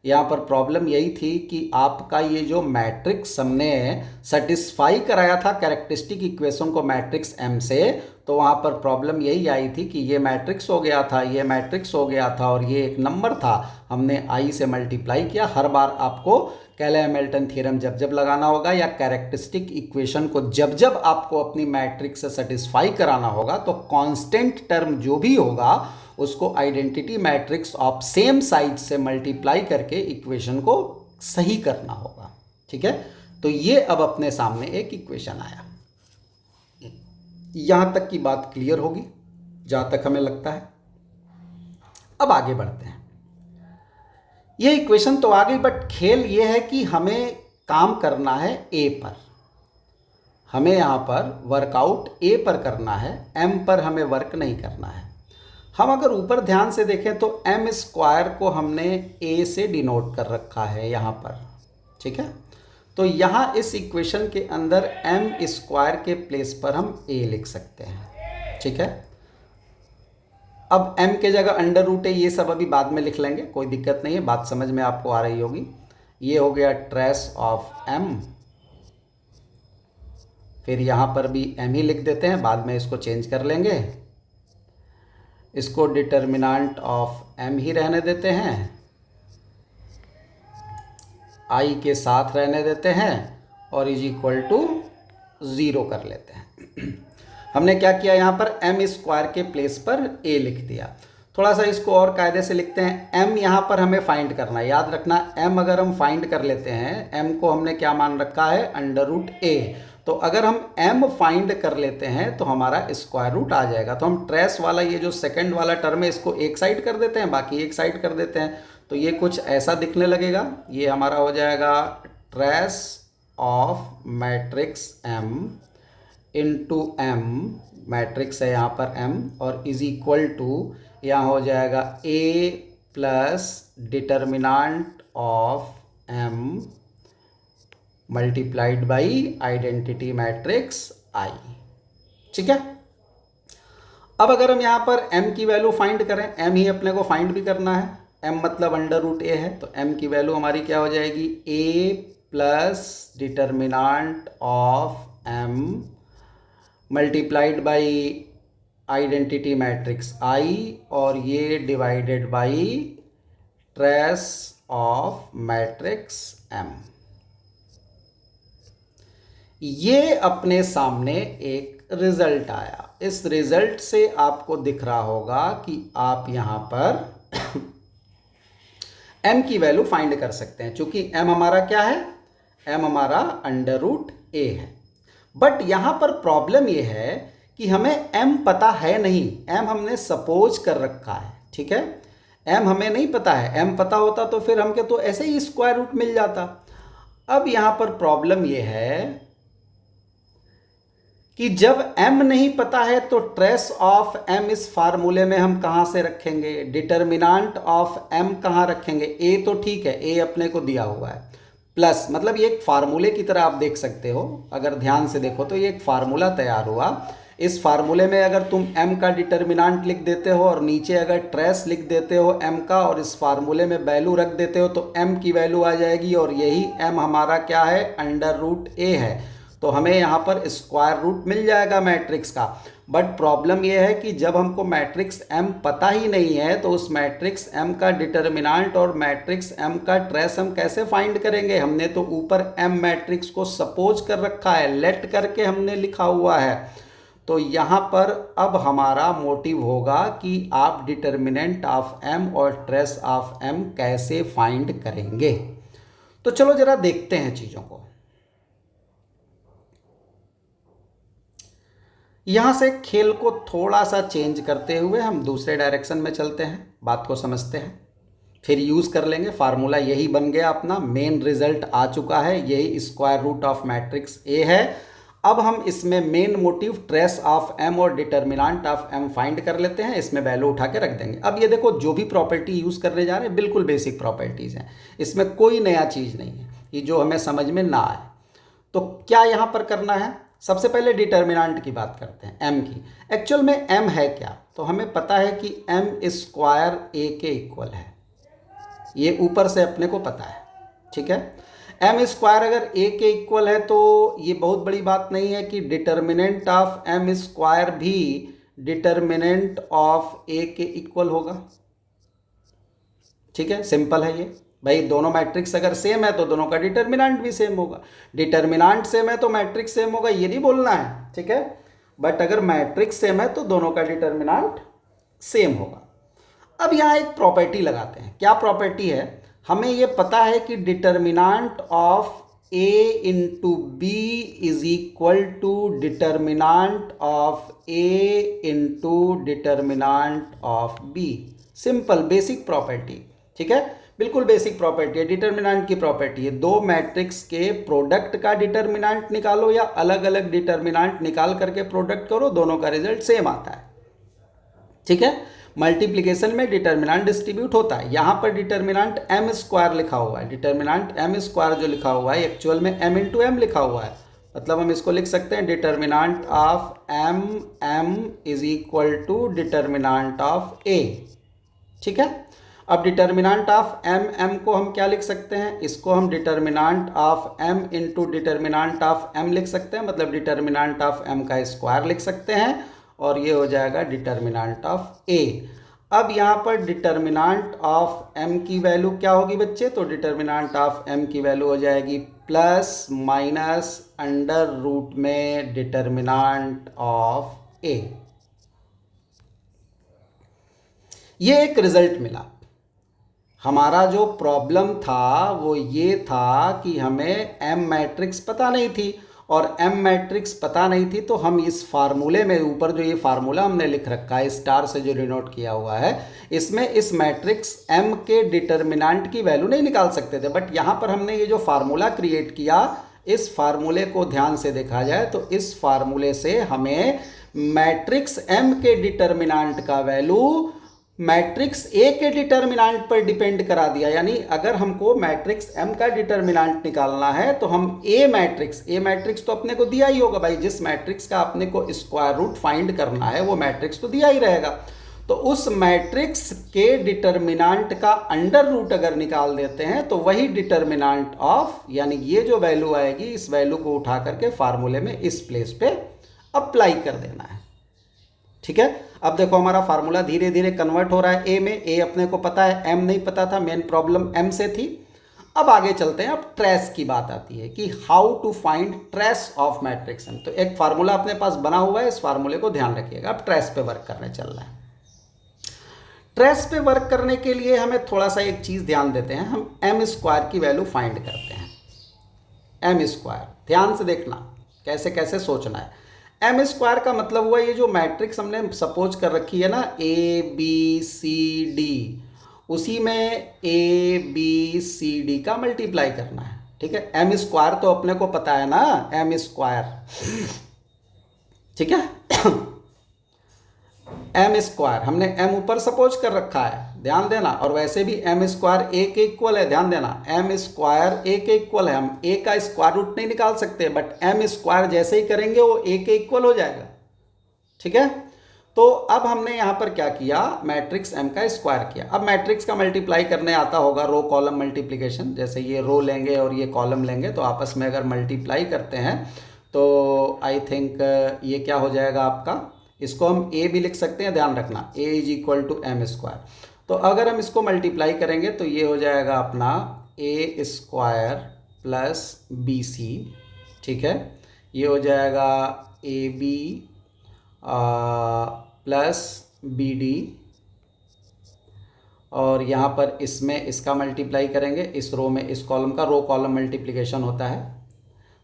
Speaker 1: यहाँ पर प्रॉब्लम यही थी कि आपका ये जो मैट्रिक्स हमने सेटिस्फाई कराया था कैरेक्टरिस्टिक इक्वेशन को मैट्रिक्स m से, तो वहाँ पर प्रॉब्लम यही आई थी कि ये मैट्रिक्स हो गया था, ये मैट्रिक्स हो गया था और ये एक नंबर था, हमने i से मल्टीप्लाई किया। हर बार आपको कैले हैमिल्टन थ्योरम जब जब लगाना होगा या कैरेक्टरिस्टिक इक्वेशन को जब जब आपको अपनी मैट्रिक्स से सेटिस्फाई कराना होगा, तो कांस्टेंट टर्म जो भी होगा उसको identity matrix of same size से मल्टीप्लाई करके इक्वेशन को सही करना होगा, ठीक है। तो ये अब अपने सामने एक इक्वेशन आया। यहां तक की बात क्लियर होगी जहां तक हमें लगता है। अब आगे बढ़ते हैं। ये इक्वेशन तो आ गई, बट खेल ये है कि हमें काम करना है ए पर। हमें यहां पर वर्कआउट ए पर करना है, एम पर हमें वर्क नहीं करना है। हम अगर ऊपर ध्यान से देखें तो m स्क्वायर को हमने a से डिनोट कर रखा है यहाँ पर, ठीक है। तो यहाँ इस इक्वेशन के अंदर m स्क्वायर के प्लेस पर हम a लिख सकते हैं, ठीक है। अब m के जगह अंडर रूट है, ये सब अभी बाद में लिख लेंगे, कोई दिक्कत नहीं है, बात समझ में आपको आ रही होगी। ये हो गया ट्रेस ऑफ m, फिर यहाँ पर भी m ही लिख देते हैं, बाद में इसको चेंज कर लेंगे। इसको डिटर्मिनेंट ऑफ m ही रहने देते हैं, i के साथ रहने देते हैं और इज इक्वल टू 0 कर लेते हैं। हमने क्या किया, यहाँ पर m स्क्वायर के प्लेस पर a लिख दिया। थोड़ा सा इसको और कायदे से लिखते हैं। m यहाँ पर हमें फाइंड करना है, याद रखना m अगर हम फाइंड कर लेते हैं, m को हमने क्या मान रखा है, अंडर रूट a। तो अगर हम m फाइंड कर लेते हैं तो हमारा स्क्वायर रूट आ जाएगा। तो हम ट्रेस वाला ये जो सेकंड वाला टर्म है इसको एक साइड कर देते हैं, बाकी एक साइड कर देते हैं, तो ये कुछ ऐसा दिखने लगेगा। ये हमारा हो जाएगा trace of matrix m into m, matrix है यहाँ पर m, और इज इक्वल टू यहाँ हो जाएगा a plus determinant of m multiplied by identity matrix I। ठीक है। अब अगर हम यहाँ पर m की वैल्यू फाइंड करें, m ही अपने को फाइंड भी करना है, m मतलब अंडर रूट a है, तो m की वैल्यू हमारी क्या हो जाएगी, a plus determinant of m multiplied by identity matrix I और ये divided by trace of matrix M। ये अपने सामने एक रिजल्ट आया। इस रिजल्ट से आपको दिख रहा होगा कि आप यहां पर m की वैल्यू फाइंड कर सकते हैं, क्योंकि m हमारा क्या है, m हमारा अंडर रूट a है। बट यहां पर प्रॉब्लम ये है कि हमें m पता है नहीं, m हमने सपोज कर रखा है, ठीक है। m हमें नहीं पता है, m पता होता तो फिर हमके तो ऐसे ही स्क्वायर रूट मिल जाता। अब यहां पर प्रॉब्लम ये है कि जब m नहीं पता है तो ट्रेस ऑफ m इस फार्मूले में हम कहां से रखेंगे, डिटर्मिनांट ऑफ m कहां रखेंगे, a तो ठीक है, a अपने को दिया हुआ है, प्लस मतलब ये एक फार्मूले की तरह आप देख सकते हो, अगर ध्यान से देखो तो ये एक फार्मूला तैयार हुआ। इस फार्मूले में अगर तुम m का डिटर्मिनांट लिख देते हो और नीचे अगर ट्रेस लिख देते हो m का और इस फार्मूले में वैल्यू रख देते हो तो m की वैल्यू आ जाएगी, और यही m हमारा क्या है, अंडर रूट a है, तो हमें यहाँ पर स्क्वायर रूट मिल जाएगा मैट्रिक्स का। बट प्रॉब्लम यह है कि जब हमको मैट्रिक्स m पता ही नहीं है तो उस मैट्रिक्स m का डिटर्मिनांट और मैट्रिक्स m का ट्रेस हम कैसे फाइंड करेंगे। हमने तो ऊपर m मैट्रिक्स को सपोज कर रखा है, लेट करके हमने लिखा हुआ है। तो यहाँ पर अब हमारा मोटिव होगा कि आप डिटर्मिनेंट ऑफ m और ट्रेस ऑफ m कैसे फाइंड करेंगे। तो चलो जरा देखते हैं चीज़ों को। यहाँ से खेल को थोड़ा सा चेंज करते हुए हम दूसरे डायरेक्शन में चलते हैं, बात को समझते हैं, फिर यूज़ कर लेंगे। फार्मूला यही बन गया अपना, मेन रिजल्ट आ चुका है, यही square root of matrix A है। अब हम इसमें main motive trace of m और डिटर्मिनांट ऑफ m फाइंड कर लेते हैं, इसमें वैल्यू उठा के रख देंगे। अब ये देखो, जो भी प्रॉपर्टी यूज़ करने जा रहे हैं बिल्कुल बेसिक प्रॉपर्टीज़ हैं, इसमें कोई नया चीज़ नहीं है, ये जो हमें समझ में ना आए। तो क्या यहाँ पर करना है, सबसे पहले डिटर्मिनांट की बात करते हैं, m की। एक्चुअल में m है क्या, तो हमें पता है कि m स्क्वायर a के इक्वल है, ये ऊपर से अपने को पता है, ठीक है। m स्क्वायर अगर a के इक्वल है तो ये बहुत बड़ी बात नहीं है कि डिटर्मिनेंट ऑफ m स्क्वायर भी डिटर्मिनेंट ऑफ a के इक्वल होगा, ठीक है, सिंपल है ये। भाई दोनों मैट्रिक्स अगर सेम है तो दोनों का डिटर्मिनांट भी सेम होगा, डिटर्मिनांट सेम है तो मैट्रिक्स सेम होगा, ये नहीं बोलना है, ठीक है। बट अगर मैट्रिक्स सेम है तो दोनों का डिटर्मिनांट सेम होगा। अब यहाँ एक प्रॉपर्टी लगाते हैं, क्या प्रॉपर्टी है, हमें ये पता है कि determinant of a into B is equal to determinant of a into determinant of b। Simple basic property, ठीक है, बिल्कुल बेसिक प्रॉपर्टी है, डिटर्मिनांट की प्रॉपर्टी है। दो मैट्रिक्स के प्रोडक्ट का डिटर्मिनांट निकालो या अलग अलग डिटर्मिनांट निकाल करके प्रोडक्ट करो, दोनों का रिजल्ट सेम आता है, ठीक है। मल्टीप्लिकेशन में डिटर्मिनांट डिस्ट्रीब्यूट होता है, यहाँ पर डिटर्मिनांट m स्क्वायर लिखा हुआ है, डिटर्मिनांट m स्क्वायर जो लिखा हुआ है एक्चुअल में m इंटू एम लिखा हुआ है, मतलब हम इसको लिख सकते हैं determinant of m is equal to determinant of a, ठीक है। अब डिटर्मिनांट ऑफ m को हम क्या लिख सकते हैं, इसको हम determinant of m into determinant of m लिख सकते हैं, मतलब डिटर्मिनांट ऑफ m का स्क्वायर लिख सकते हैं, और ये हो जाएगा डिटर्मिनांट ऑफ a। अब यहाँ पर डिटर्मिनांट ऑफ m की वैल्यू क्या होगी बच्चे, तो डिटर्मिनांट ऑफ m की वैल्यू हो जाएगी प्लस माइनस अंडर रूट में डिटर्मिनांट ऑफ a। ये एक रिजल्ट मिला। हमारा जो प्रॉब्लम था वो ये था कि हमें m मैट्रिक्स पता नहीं थी, और m मैट्रिक्स पता नहीं थी तो हम इस फार्मूले में, ऊपर जो ये फार्मूला हमने लिख रखा है स्टार से जो डिनोट किया हुआ है, इसमें इस मैट्रिक्स m के डिटर्मिनांट की वैल्यू नहीं निकाल सकते थे। बट यहाँ पर हमने ये जो फार्मूला क्रिएट किया, इस फार्मूले को ध्यान से देखा जाए तो इस फार्मूले से हमें मैट्रिक्स m के डिटर्मिनांट का वैल्यू मैट्रिक्स ए के डिटर्मिनेंट पर डिपेंड करा दिया। यानी अगर हमको मैट्रिक्स एम का डिटर्मिनेंट निकालना है तो हम ए मैट्रिक्स तो अपने को दिया ही होगा भाई। जिस मैट्रिक्स का अपने को स्क्वायर रूट फाइंड करना है वो मैट्रिक्स तो दिया ही रहेगा। तो उस मैट्रिक्स के डिटर्मिनेंट का अंडर रूट अगर निकाल देते हैं तो वही डिटर्मिनेंट ऑफ, यानी ये जो वैल्यू आएगी इस वैल्यू को उठा करके फार्मूले में इस प्लेस पे अप्लाई कर देना है। ठीक है, अब देखो हमारा फार्मूला धीरे धीरे कन्वर्ट हो रहा है ए में। ए अपने को पता है, एम नहीं पता था, मेन प्रॉब्लम एम से थी। अब आगे चलते हैं, अब ट्रेस की बात आती है कि how to find trace of matrix M. तो एक फार्मूला अपने पास बना हुआ है, इस फार्मूले को ध्यान रखिएगा। अब ट्रेस पे वर्क करने चल रहा है। ट्रेस पे वर्क करने के लिए हमें थोड़ा सा एक चीज़ ध्यान देते हैं, हम एम स्क्वायर की वैल्यू फाइंड करते हैं। एम स्क्वायर ध्यान से देखना कैसे कैसे सोचना है। एम स्क्वायर का मतलब हुआ ये जो मैट्रिक्स हमने सपोज कर रखी है ना ए बी सी डी, उसी में ए बी सी डी का मल्टीप्लाई करना है। ठीक है, एम स्क्वायर तो अपने को पता है ना, एम स्क्वायर। ठीक है, एम स्क्वायर हमने एम ऊपर सपोज कर रखा है, ध्यान देना। और वैसे भी एम स्क्वायर ए के इक्वल है, ध्यान देना। एम स्क्वायर ए के इक्वल है, हम ए का स्क्वायर रूट नहीं निकाल सकते, बट एम स्क्वायर जैसे ही करेंगे वो ए के इक्वल हो जाएगा। ठीक है, तो अब हमने यहाँ पर क्या किया, मैट्रिक्स एम का स्क्वायर किया। अब मैट्रिक्स का मल्टीप्लाई करने आता होगा, रो कॉलम मल्टीप्लिकेशन। जैसे ये रो लेंगे और ये कॉलम लेंगे तो आपस में अगर मल्टीप्लाई करते हैं तो आई थिंक ये क्या हो जाएगा आपका, इसको हम ए भी लिख सकते हैं, ध्यान रखना, ए is equal to M square. तो अगर हम इसको मल्टीप्लाई करेंगे तो ये हो जाएगा अपना A square plus B C. ठीक है, ये हो जाएगा A B plus B D, और यहाँ पर इसमें इसका मल्टीप्लाई करेंगे, इस रो में इस कॉलम का रो कॉलम मल्टीप्लिकेशन होता है।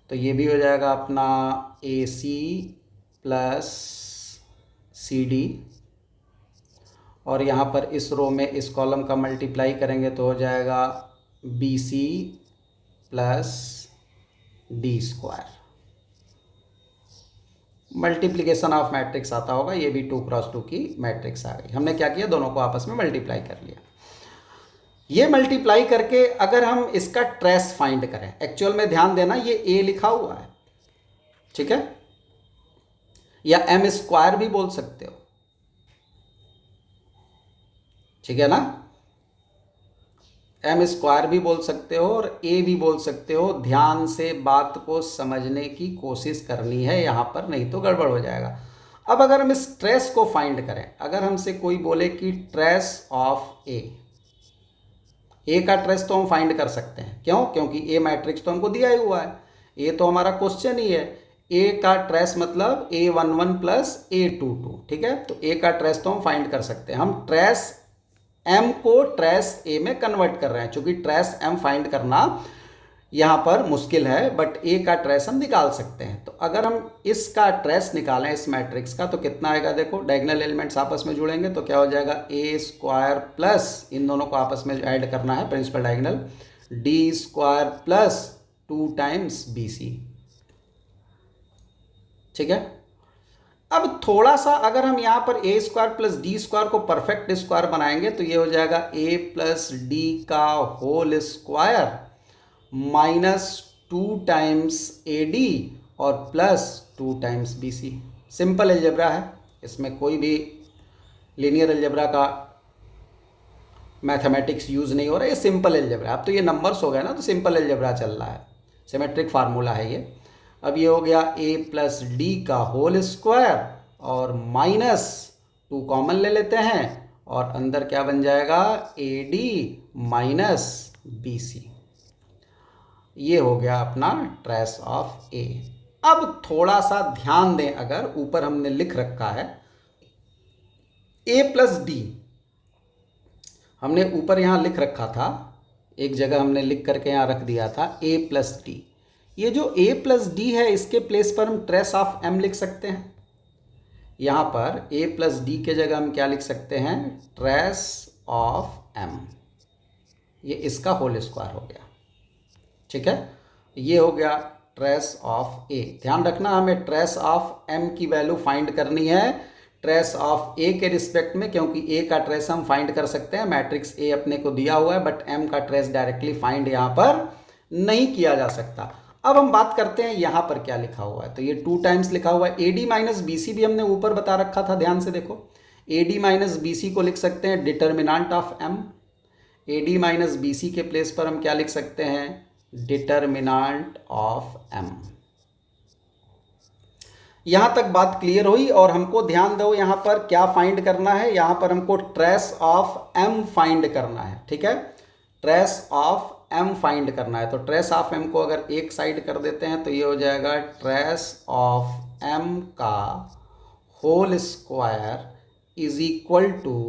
Speaker 1: तो ये भी हो जाएगा अपना ए सी प्लस सी डी, और यहाँ पर इस रो में इस कॉलम का मल्टीप्लाई करेंगे तो हो जाएगा B C plus D square. Multiplication of matrix आता होगा, ये भी 2x2 की मैट्रिक्स आ गई। हमने क्या किया, दोनों को आपस में मल्टीप्लाई कर लिया। ये मल्टीप्लाई करके अगर हम इसका ट्रेस फाइंड करें, एक्चुअल में ध्यान देना ये ए लिखा हुआ है। ठीक है, या एम स्क्वायर भी बोल सकते हो। ठीक है ना, एम स्क्वायर भी बोल सकते हो और ए भी बोल सकते हो। ध्यान से बात को समझने की कोशिश करनी है यहाँ पर, नहीं तो गड़बड़ हो जाएगा। अब अगर हम इस ट्रेस को फाइंड करें, अगर हमसे कोई बोले कि ट्रेस ऑफ ए का ट्रेस तो हम फाइंड कर सकते हैं। क्यों? क्योंकि ए मैट्रिक्स तो हमको दिया ही हुआ है, ए तो हमारा क्वेश्चन ही है। ए का ट्रेस मतलब A11 प्लस A22। ठीक है, तो ए का ट्रेस तो हम फाइंड कर सकते हैं। हम ट्रेस एम को ट्रेस ए में कन्वर्ट कर रहे हैं, क्योंकि ट्रेस एम फाइंड करना यहाँ पर मुश्किल है, बट ए का ट्रेस हम निकाल सकते हैं। तो अगर हम इसका ट्रेस निकालें इस मैट्रिक्स का तो कितना आएगा, देखो डायगोनल एलिमेंट्स आपस में जुड़ेंगे तो क्या हो जाएगा, ए स्क्वायर प्लस, इन दोनों को आपस में ऐड करना है principal diagonal, D square plus 2 times B C. ठीक है, अब थोड़ा सा अगर हम यहाँ पर ए स्क्वायर प्लस डी स्क्वायर को परफेक्ट स्क्वायर बनाएंगे तो ये हो जाएगा ए प्लस डी का whole square minus 2 times A D और plus 2 times B C. Simple algebra है, इसमें कोई भी लीनियर अलजेब्रा का मैथमेटिक्स यूज़ नहीं हो रहा है, ये सिंपल अलजेब्रा। अब तो ये नंबर्स हो गए ना, तो सिंपल अलजेब्रा चल रहा है, सिमेट्रिक फार्मूला है ये। अब ये हो गया ए प्लस डी का होल स्क्वायर और माइनस 2 कॉमन ले लेते हैं और अंदर क्या बन जाएगा, A D minus B C. ये हो गया अपना ट्रेस ऑफ ए। अब थोड़ा सा ध्यान दें, अगर ऊपर हमने लिख रखा है ए प्लस डी, हमने ऊपर यहाँ लिख रखा था, एक जगह हमने लिख करके यहाँ रख दिया था ए प्लस डी। ये जो a प्लस डी है इसके प्लेस पर हम ट्रेस ऑफ m लिख सकते हैं। यहाँ पर a प्लस डी के जगह हम क्या लिख सकते हैं, ट्रेस ऑफ m। ये इसका होल स्क्वायर हो गया। ठीक है, ये हो गया ट्रेस ऑफ a। ध्यान रखना हमें ट्रेस ऑफ m की वैल्यू फाइंड करनी है। ट्रेस ऑफ ए के रिस्पेक्ट में, क्योंकि ए का ट्रेस हम फाइंड कर सकते हैं, मैट्रिक्स ए अपने को दिया हुआ है, बट एम का ट्रेस डायरेक्टली फाइंड यहाँ पर नहीं किया जा सकता। अब हम बात करते हैं यहाँ पर क्या लिखा हुआ है। तो ये 2 टाइम्स लिखा हुआ है। A D minus B C भी हमने ऊपर बता रखा था, ध्यान से देखो। A D minus B C को लिख सकते हैं determinant of M. A D minus B C के प्लेस पर हम क्या लिख सकते हैं, डिटर्मिनांट ऑफ एम। यहां तक बात क्लियर हुई। और हमको ध्यान दो यहां पर क्या फाइंड करना है, यहां पर हमको ट्रेस ऑफ एम फाइंड करना है, ठीक है। ट्रेस ऑफ एम फाइंड करना है। तो ट्रेस ऑफ एम को अगर एक साइड कर देते हैं तो ये हो जाएगा ट्रेस ऑफ एम का whole square is equal to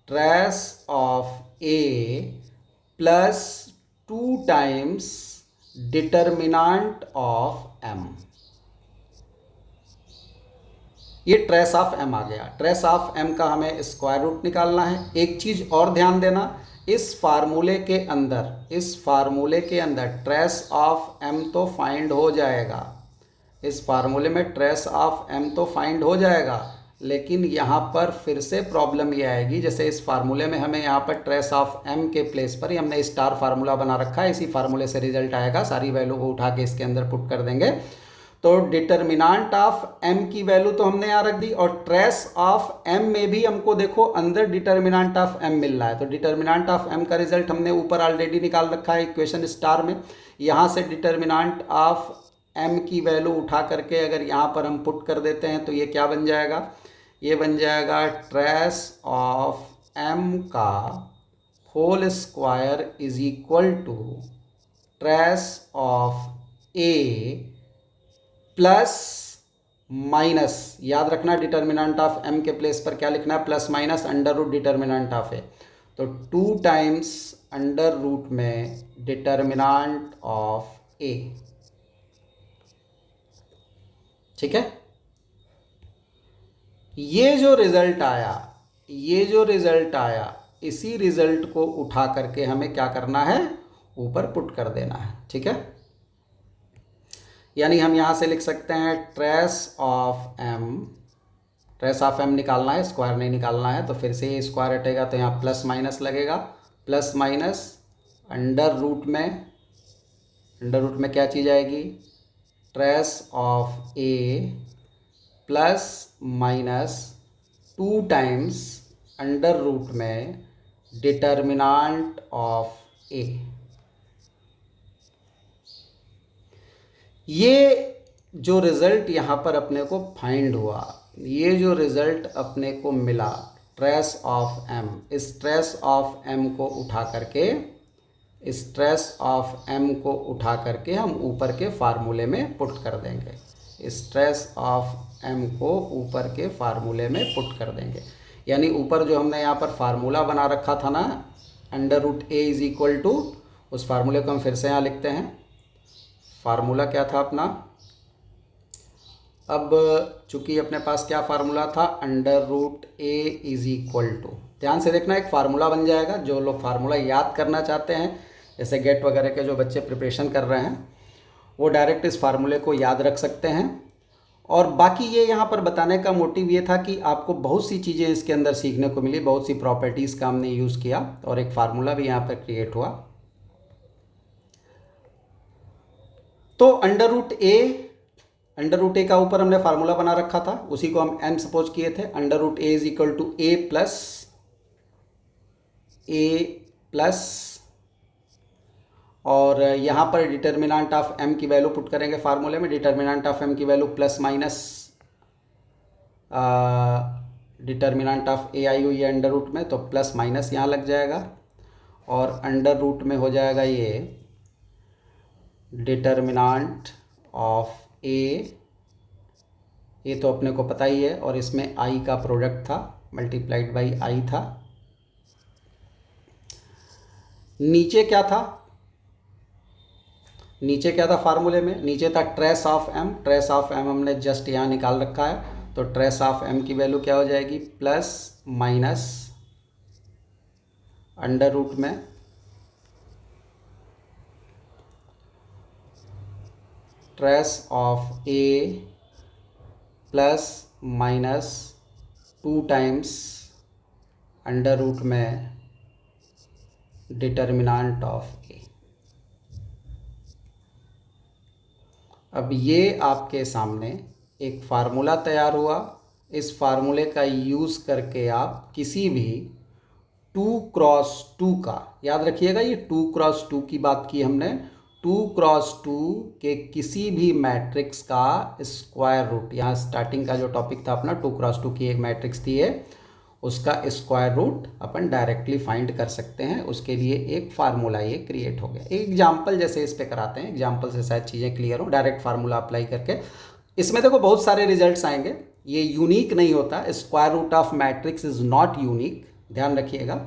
Speaker 1: trace of A plus 2 times determinant of M. ये ट्रेस ऑफ एम आ गया। ट्रेस ऑफ एम का हमें स्क्वायर रूट निकालना है। एक चीज़ और ध्यान देना, इस फार्मूले के अंदर ट्रेस ऑफ एम तो फाइंड हो जाएगा, इस फार्मूले में ट्रेस ऑफ एम तो फाइंड हो जाएगा, लेकिन यहाँ पर फिर से प्रॉब्लम ये आएगी, जैसे इस फार्मूले में हमें यहाँ पर ट्रेस ऑफ एम के प्लेस पर ही हमने स्टार फार्मूला बना रखा है, इसी फार्मूले से रिजल्ट आएगा। सारी वैल्यू को उठा के इसके अंदर पुट कर देंगे तो डिटर्मिनांट ऑफ एम की वैल्यू तो हमने यहाँ रख दी, और ट्रेस ऑफ एम में भी हमको देखो अंदर डिटर्मिनांट ऑफ एम मिल रहा है। तो डिटर्मिनांट ऑफ एम का रिजल्ट हमने ऊपर ऑलरेडी निकाल रखा है इक्वेशन स्टार में। यहाँ से डिटर्मिनांट ऑफ एम की वैल्यू उठा करके अगर यहाँ पर हम पुट कर देते हैं तो ये क्या बन जाएगा, ये बन जाएगा ट्रेस ऑफ एम का whole square is equal to trace of A plus minus, याद रखना डिटर्मिनेंट ऑफ एम के प्लेस पर क्या लिखना है, plus minus under root determinant of ए। तो 2 टाइम्स अंडर रूट में डिटर्मिनेंट ऑफ ए, ठीक है। ये जो रिजल्ट आया इसी रिजल्ट को उठा करके हमें क्या करना है, ऊपर पुट कर देना है, ठीक है। यानी हम यहाँ से लिख सकते हैं ट्रेस ऑफ एम निकालना है, स्क्वायर नहीं निकालना है, तो फिर से ये स्क्वायर हटेगा तो यहाँ प्लस माइनस लगेगा, प्लस माइनस अंडर रूट में क्या चीज़ आएगी, trace of A plus minus 2 times under root में डिटर्मिनांट ऑफ ए। ये जो रिज़ल्ट यहाँ पर अपने को फाइंड हुआ, ये जो रिज़ल्ट अपने को मिला ट्रेस ऑफ एम, इस ट्रेस ऑफ एम को उठा करके हम ऊपर के फार्मूले में पुट कर देंगे, इस ट्रेस ऑफ एम को ऊपर के फार्मूले में पुट कर देंगे। यानी ऊपर जो हमने यहाँ पर फार्मूला बना रखा था ना, under root A is equal to, उस फार्मूले को हम फिर से यहाँ लिखते हैं। फार्मूला क्या था अपना, अब चूंकि अपने पास क्या फार्मूला था, under root A is equal to, ध्यान से देखना एक फार्मूला बन जाएगा। जो लोग फार्मूला याद करना चाहते हैं, जैसे गेट वगैरह के जो बच्चे प्रिपरेशन कर रहे हैं, वो डायरेक्ट इस फार्मूले को याद रख सकते हैं। और बाकी ये यहाँ पर बताने का मोटिव ये था कि आपको बहुत सी चीज़ें इसके अंदर सीखने को मिली, बहुत सी प्रॉपर्टीज़ का हमने यूज़ किया और एक फार्मूला भी यहाँ पर क्रिएट हुआ। तो अंडर रूट ए का ऊपर हमने फार्मूला बना रखा था, उसी को हम एम सपोज किए थे। Under root A is equal to A plus, और यहाँ पर डिटर्मिनेंट ऑफ एम की वैल्यू पुट करेंगे फार्मूले में। डिटर्मिनेंट ऑफ एम की value plus minus determinant of ए आई हुई है अंडर रूट में, तो प्लस माइनस यहाँ लग जाएगा, और अंडर रूट में हो जाएगा ये डिटर्मिनेंट ऑफ ए तो अपने को पता ही है, और इसमें आई का प्रोडक्ट था, मल्टीप्लाइड बाई आई था। नीचे क्या था फार्मूले में, नीचे था ट्रेस ऑफ एम हमने जस्ट यहाँ निकाल रखा है। तो ट्रेस ऑफ एम की वैल्यू क्या हो जाएगी, प्लस माइनस अंडर रूट में trace of A plus minus 2 times under root में डिटर्मिनेंट ऑफ ए। अब ये आपके सामने एक फार्मूला तैयार हुआ। इस फार्मूले का यूज़ करके आप किसी भी 2x2 का, याद रखिएगा ये 2x2 की बात की हमने, 2x2 के किसी भी मैट्रिक्स का स्क्वायर रूट, यहाँ स्टार्टिंग का जो टॉपिक था अपना 2x2 की एक मैट्रिक्स थी है, उसका स्क्वायर रूट अपन डायरेक्टली फाइंड कर सकते हैं। उसके लिए एक फार्मूला ये क्रिएट हो गया। एक एग्जाम्पल जैसे इस पे कराते हैं, एग्जाम्पल से शायद चीज़ें क्लियर हो। डायरेक्ट फार्मूला अप्लाई करके इसमें देखो बहुत सारे रिजल्ट्स आएंगे, ये यूनिक नहीं होता। Square root of matrix is not unique, ध्यान रखिएगा।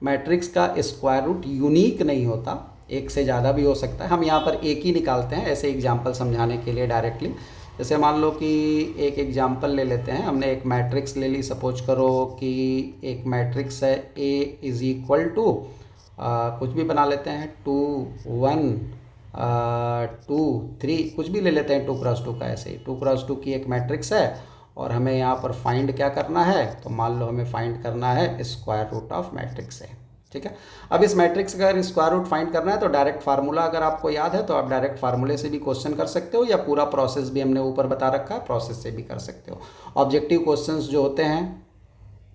Speaker 1: मैट्रिक्स का स्क्वायर रूट यूनिक नहीं होता, एक से ज़्यादा भी हो सकता है। हम यहाँ पर एक ही निकालते हैं ऐसे एग्जाम्पल समझाने के लिए डायरेक्टली। जैसे मान लो कि एक एग्जाम्पल ले लेते हैं, हमने एक मैट्रिक्स ले ली। सपोज करो कि एक मैट्रिक्स है A इज़ इक्वल टू कुछ भी बना लेते हैं, 2 1 2 3, कुछ भी ले लेते हैं 2x2 का। ऐसे ही 2x2 की एक मैट्रिक्स है और हमें यहाँ पर फाइंड क्या करना है, तो मान लो हमें फाइंड करना है स्क्वायर रूट ऑफ मैट्रिक्स है, ठीक है। अब इस मैट्रिक्स का अगर स्क्वायर रूट फाइंड करना है तो डायरेक्ट फार्मूला अगर आपको याद है तो आप डायरेक्ट फार्मूले से भी क्वेश्चन कर सकते हो, या पूरा प्रोसेस भी हमने ऊपर बता रखा है, प्रोसेस से भी कर सकते हो। ऑब्जेक्टिव क्वेश्चंस जो होते हैं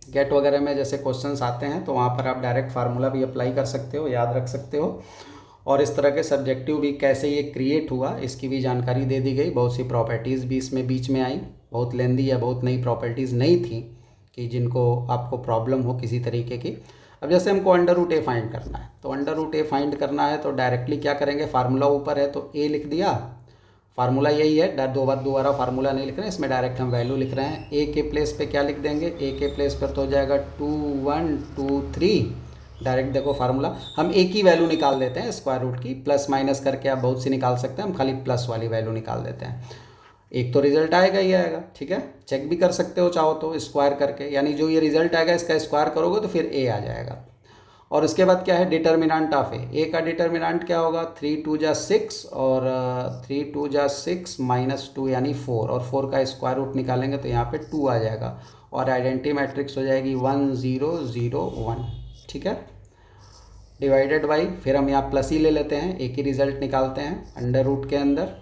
Speaker 1: गेट वगैरह में जैसे क्वेश्चंस आते हैं तो वहाँ पर आप डायरेक्ट फार्मूला भी अप्लाई कर सकते हो, याद रख सकते हो। और इस तरह के सब्जेक्टिव भी कैसे ये क्रिएट हुआ इसकी भी जानकारी दे दी गई। बहुत सी प्रॉपर्टीज़ भी इसमें बीच में आई, बहुत लेंदी या बहुत नई प्रॉपर्टीज़ नहीं थी कि जिनको आपको प्रॉब्लम हो किसी तरीके की। अब जैसे हमको अंडर रूट ए फाइंड करना है, तो अंडर रूट ए फाइंड करना है तो डायरेक्टली क्या करेंगे, फार्मूला ऊपर है तो ए लिख दिया, फार्मूला यही है, दोबारा फार्मूला नहीं लिख रहे हैं इसमें, डायरेक्ट हम वैल्यू लिख रहे हैं। ए के प्लेस पे क्या लिख देंगे, ए के प्लेस पर तो हो जाएगा 2 1 2 3। डायरेक्ट देखो फार्मूला, हम एक ही वैल्यू निकाल देते हैं स्क्वायर रूट की, प्लस माइनस करके आप बहुत सी निकाल सकते हैं, हम खाली प्लस वाली वैल्यू निकाल देते हैं। एक तो रिजल्ट आएगा ही आएगा, ठीक है। चेक भी कर सकते हो चाहो तो स्क्वायर करके, यानी जो ये रिजल्ट आएगा इसका स्क्वायर करोगे तो फिर ए आ जाएगा। और उसके बाद क्या है, डिटर्मिनेंट ऑफ ए का डिटर्मिनेंट क्या होगा, 3 2 जा 6 और 3 2 जा 6 -2 यानी 4, और 4 का स्क्वायर रूट निकालेंगे तो यहाँ पे 2 आ जाएगा और आइडेंटिटी मैट्रिक्स हो जाएगी 1 0 0 1, ठीक है। डिवाइडेड बाई, फिर हम यहाँ प्लस ही ले लेते हैं, एक ही रिजल्ट निकालते हैं अंडर रूट के अंदर।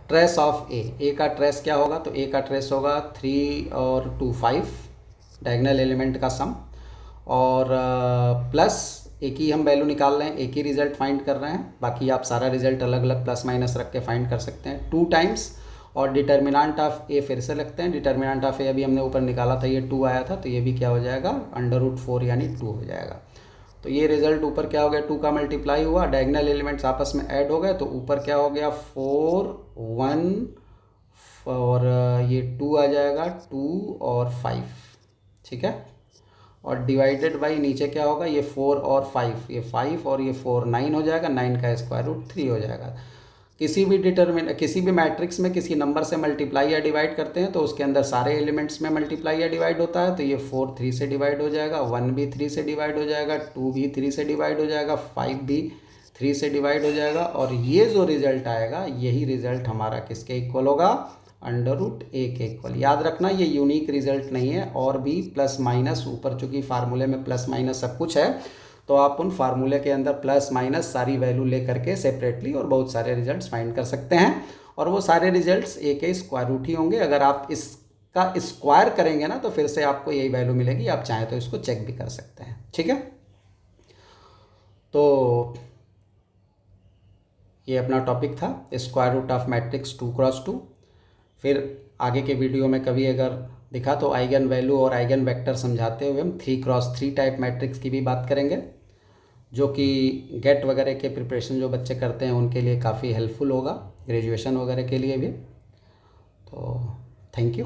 Speaker 1: ट्रेस ऑफ ए का ट्रेस क्या होगा, तो ए का ट्रेस होगा 3 और 2 5, डायगोनल एलिमेंट का सम, और प्लस एक ही हम वैल्यू निकाल रहे हैं, एक ही रिजल्ट फाइंड कर रहे हैं, बाकी आप सारा रिजल्ट अलग अलग प्लस माइनस रख के फाइंड कर सकते हैं। 2 टाइम्स और डिटर्मिनेंट ऑफ ए फिर से लगते हैं, डिटर्मिनेंट ऑफ ए अभी हमने ऊपर निकाला था, ये 2 आया था, तो ये भी क्या हो जाएगा अंडर रूट 4 यानी 2 हो जाएगा। तो ये रिजल्ट ऊपर क्या हो गया, 2 का मल्टीप्लाई हुआ, डायगोनल एलिमेंट्स आपस में ऐड हो गए, तो ऊपर क्या हो गया 4 1 और ये 2 आ जाएगा 2 और 5, ठीक है। और डिवाइडेड बाई नीचे क्या होगा, ये 4 और 5, ये 5 और ये 4 9 हो जाएगा, 9 का स्क्वायर रूट 3 हो जाएगा। किसी भी मैट्रिक्स में किसी नंबर से मल्टीप्लाई या डिवाइड करते हैं तो उसके अंदर सारे एलिमेंट्स में मल्टीप्लाई या डिवाइड होता है, तो ये 4 3 से डिवाइड हो जाएगा, 1 भी 3 से डिवाइड हो जाएगा, 2 भी 3 से डिवाइड हो जाएगा, 5 भी 3 से डिवाइड हो जाएगा, और ये जो रिजल्ट आएगा यही रिजल्ट हमारा किसके इक्वल होगा, अंडर रूट ए के इक्वल। याद रखना ये यूनिक रिजल्ट नहीं है, और भी प्लस माइनस ऊपर, चूँकि फार्मूले में प्लस माइनस सब कुछ है, तो आप उन फार्मूले के अंदर प्लस माइनस सारी वैल्यू ले करके सेपरेटली और बहुत सारे रिजल्ट्स फाइंड कर सकते हैं, और वो सारे रिजल्ट्स ए के स्क्वायर रूट ही होंगे। अगर आप इसका स्क्वायर करेंगे ना तो फिर से आपको यही वैल्यू मिलेगी, आप चाहें तो इसको चेक भी कर सकते हैं, ठीक है। तो ये अपना टॉपिक था square root of matrix 2x2। फिर आगे के वीडियो में कभी अगर दिखा तो आइगन वैल्यू और आइगन वेक्टर समझाते हुए हम 3x3 टाइप मैट्रिक्स की भी बात करेंगे, जो कि गेट वगैरह के प्रिपरेशन जो बच्चे करते हैं उनके लिए काफ़ी हेल्पफुल होगा, ग्रेजुएशन वगैरह के लिए भी। तो थैंक यू।